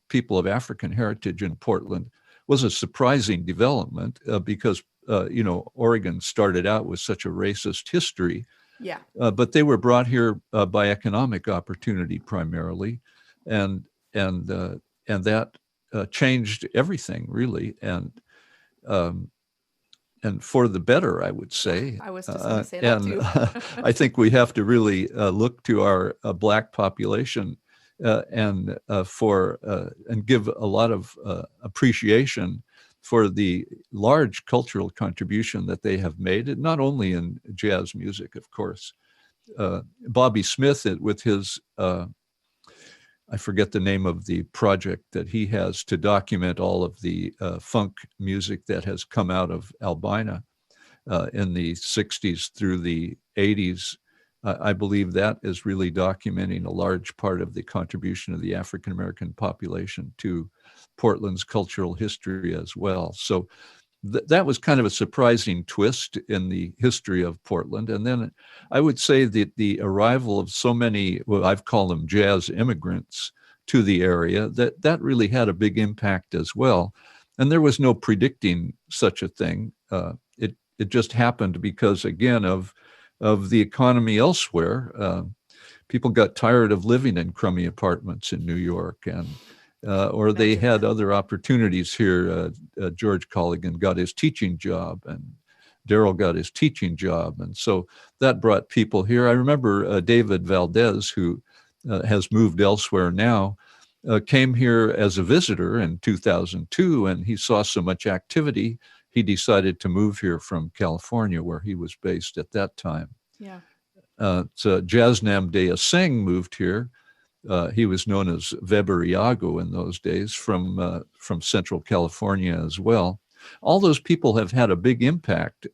people of African heritage in Portland, was a surprising development because, Oregon started out with such a racist history. Yeah. But they were brought here by economic opportunity primarily, and that changed everything, really, and for the better, I would say. I was just going to say that too. I think we have to really look to our Black population and give a lot of appreciation for the large cultural contribution that they have made, not only in jazz music, of course. Bobby Smith, with his, I forget the name of the project that he has to document all of the funk music that has come out of Albina in the 60s through the 80s. I believe that is really documenting a large part of the contribution of the African-American population to Portland's cultural history as well. So that was kind of a surprising twist in the history of Portland. And then I would say that the arrival of so many, well, I've called them jazz immigrants to the area, that really had a big impact as well. And there was no predicting such a thing. It just happened because, again, of the economy elsewhere. People got tired of living in crummy apartments in New York, and or they had other opportunities here. George Colligan got his teaching job, and Darroch got his teaching job, and so that brought people here. I remember David Valdez, who has moved elsewhere now, came here as a visitor in 2002, and he saw so much activity, he decided to move here from California, where he was based at that time. Yeah. So Jasnam Dea Singh moved here. He was known as Weber Iago in those days, from Central California as well. All those people have had a big impact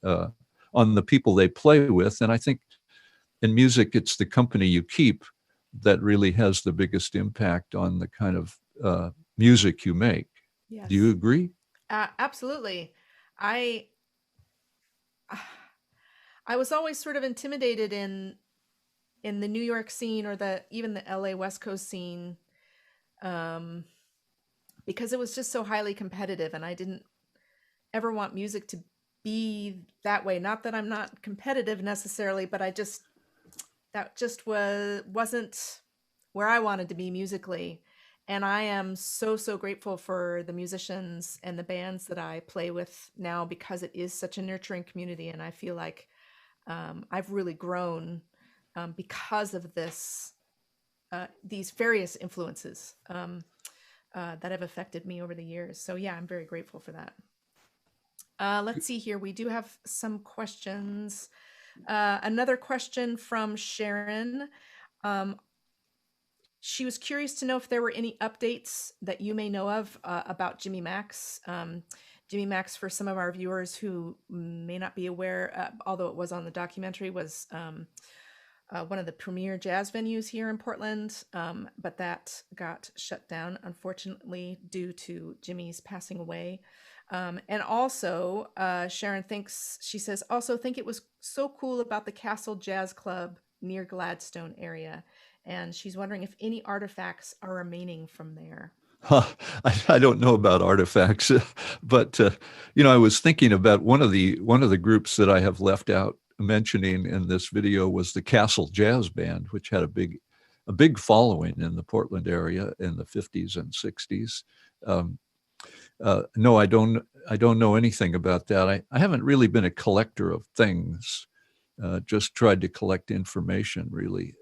on the people they play with. And I think in music, it's the company you keep that really has the biggest impact on the kind of music you make. Yes. Do you agree? Absolutely. I was always sort of intimidated in the New York scene, or even the LA West Coast scene, because it was just so highly competitive, and I didn't ever want music to be that way. Not that I'm not competitive necessarily, but that just wasn't where I wanted to be musically. And I am so grateful for the musicians and the bands that I play with now, because it is such a nurturing community, and I feel like I've really grown because of these various influences that have affected me over the years. So yeah, I'm very grateful for that. Let's see here. We do have some questions. Another question from Sharon. She was curious to know if there were any updates that you may know of about Jimmy Max. Jimmy Max, for some of our viewers who may not be aware, although it was on the documentary, was one of the premier jazz venues here in Portland, but that got shut down, unfortunately, due to Jimmy's passing away. And also, Sharon she says, also think it was so cool about the Castle Jazz Club near Gladstone area. And she's wondering if any artifacts are remaining from there. I don't know about artifacts, but I was thinking about one of the groups that I have left out mentioning in this video was the Castle Jazz Band, which had a big following in the Portland area in the 50s and 60s. No, I don't know anything about that. I haven't really been a collector of things. Just tried to collect information, really,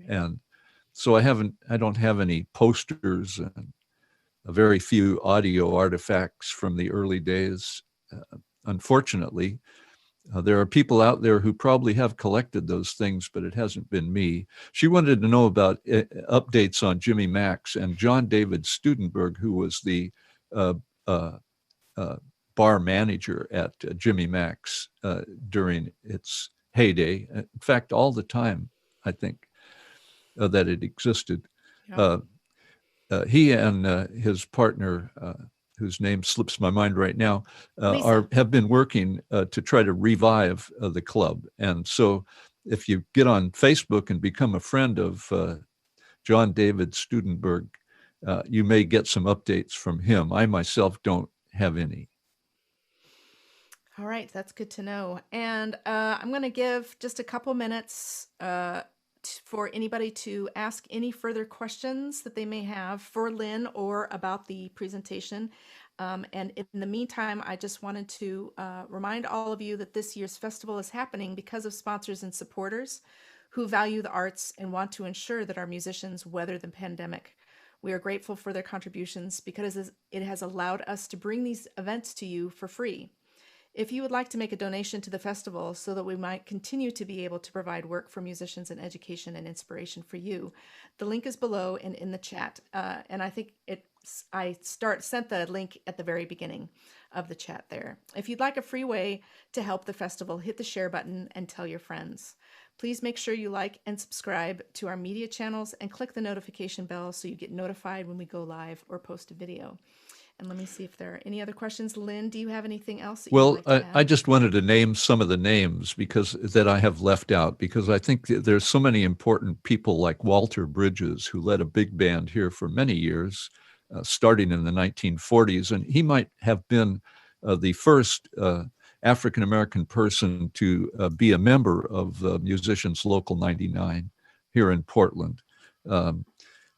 and so I don't have any posters and very few audio artifacts from the early days. Unfortunately, there are people out there who probably have collected those things, but it hasn't been me. She wanted to know about updates on Jimmy Max and John David Studenberg, who was the bar manager at Jimmy Max during its heyday. In fact, all the time, I think, that it existed. Yeah. He and his partner, whose name slips my mind right now, have been working to try to revive the club. And so if you get on Facebook and become a friend of John David Studenberg, you may get some updates from him. I myself don't have any. All right, that's good to know. And I'm going to give just a couple minutes for anybody to ask any further questions that they may have for Lynn or about the presentation. And in the meantime, I just wanted to remind all of you that this year's festival is happening because of sponsors and supporters who value the arts and want to ensure that our musicians weather the pandemic. We are grateful for their contributions because it has allowed us to bring these events to you for free. If you would like to make a donation to the festival so that we might continue to be able to provide work for musicians and education and inspiration for you, the link is below and in the chat. And I think I sent the link at the very beginning of the chat there. If you'd like a free way to help the festival, hit the share button and tell your friends. Please make sure you like and subscribe to our media channels and click the notification bell so you get notified when we go live or post a video. And let me see if there are any other questions. Lynn, do you have anything else that you'd like to add? I just wanted to name some of the names that I have left out, because I think there's so many important people like Walter Bridges, who led a big band here for many years, starting in the 1940s. And he might have been the first African-American person to be a member of Musicians Local 99 here in Portland.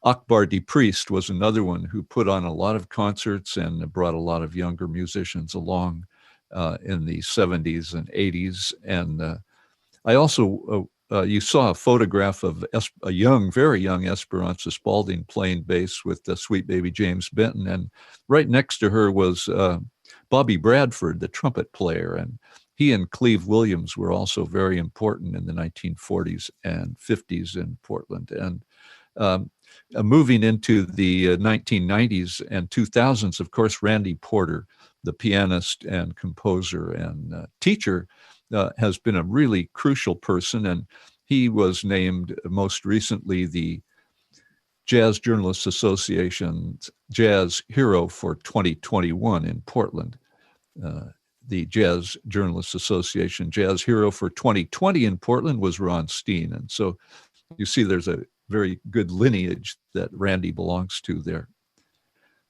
Akbar DePriest was another one who put on a lot of concerts and brought a lot of younger musicians along in the 70s and 80s. And I also, you saw a photograph of a very young Esperanza Spalding playing bass with the Sweet Baby James Benton. And right next to her was Bobby Bradford, the trumpet player. And he and Cleve Williams were also very important in the 1940s and 50s in Portland. And moving into the 1990s and 2000s, of course, Randy Porter, the pianist and composer and teacher, has been a really crucial person. And he was named most recently the Jazz Journalists Association's Jazz Hero for 2021 in Portland. The Jazz Journalists Association Jazz Hero for 2020 in Portland was Ron Steen. And so you see there's a very good lineage that Randy belongs to there.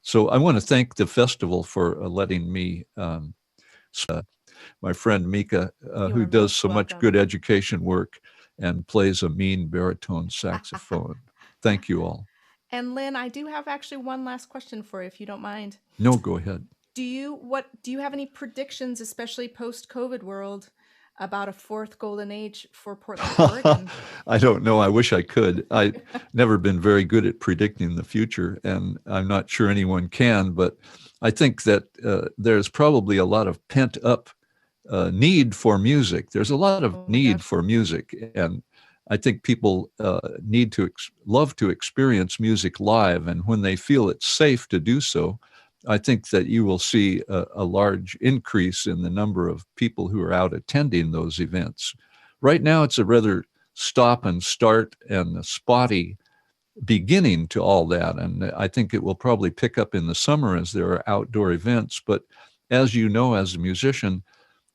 So I want to thank the festival for letting me, my friend Mika, who does so much good education work and plays a mean baritone saxophone. Thank you all. And Lynn, I do have actually one last question for you, if you don't mind. No, go ahead. Do you have any predictions, especially post-COVID world, about a fourth golden age for Portland, Oregon? I don't know. I wish I could. I've never been very good at predicting the future, and I'm not sure anyone can, but I think that there's probably a lot of pent-up need for music. There's a lot of need for music, and I think people need to love to experience music live, and when they feel it's safe to do so, I think that you will see a large increase in the number of people who are out attending those events. Right now, it's a rather stop and start and a spotty beginning to all that. And I think it will probably pick up in the summer as there are outdoor events. But as you know, as a musician,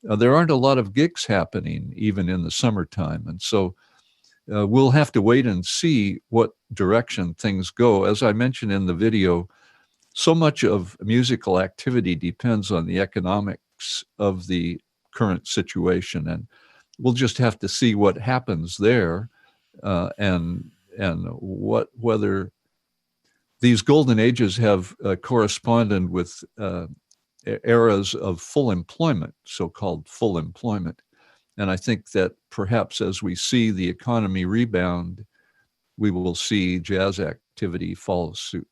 there aren't a lot of gigs happening even in the summertime. And so we'll have to wait and see what direction things go. As I mentioned in the video, so much of musical activity depends on the economics of the current situation, and we'll just have to see what happens there, and whether these golden ages have corresponded with eras of full employment, so-called full employment. And I think that perhaps as we see the economy rebound, we will see jazz activity follow suit.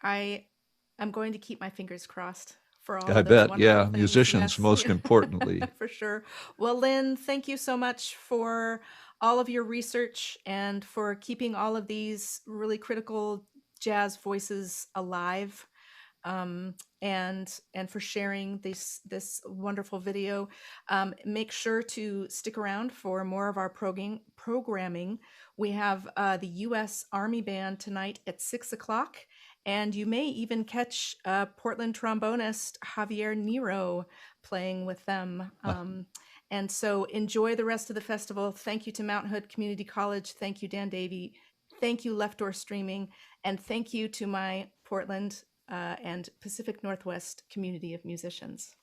I'm going to keep my fingers crossed for all I of those bet, yeah, things. musicians Yes. most importantly. For sure. Well, Lynn, thank you so much for all of your research and for keeping all of these really critical jazz voices alive, and for sharing this wonderful video. Make sure to stick around for more of our programming. We have the U.S. Army Band tonight at 6 o'clock. And you may even catch Portland trombonist Javier Nero playing with them. And so enjoy the rest of the festival. Thank you to Mount Hood Community College. Thank you, Dan Davey. Thank you, Left Door Streaming. And thank you to my Portland and Pacific Northwest community of musicians.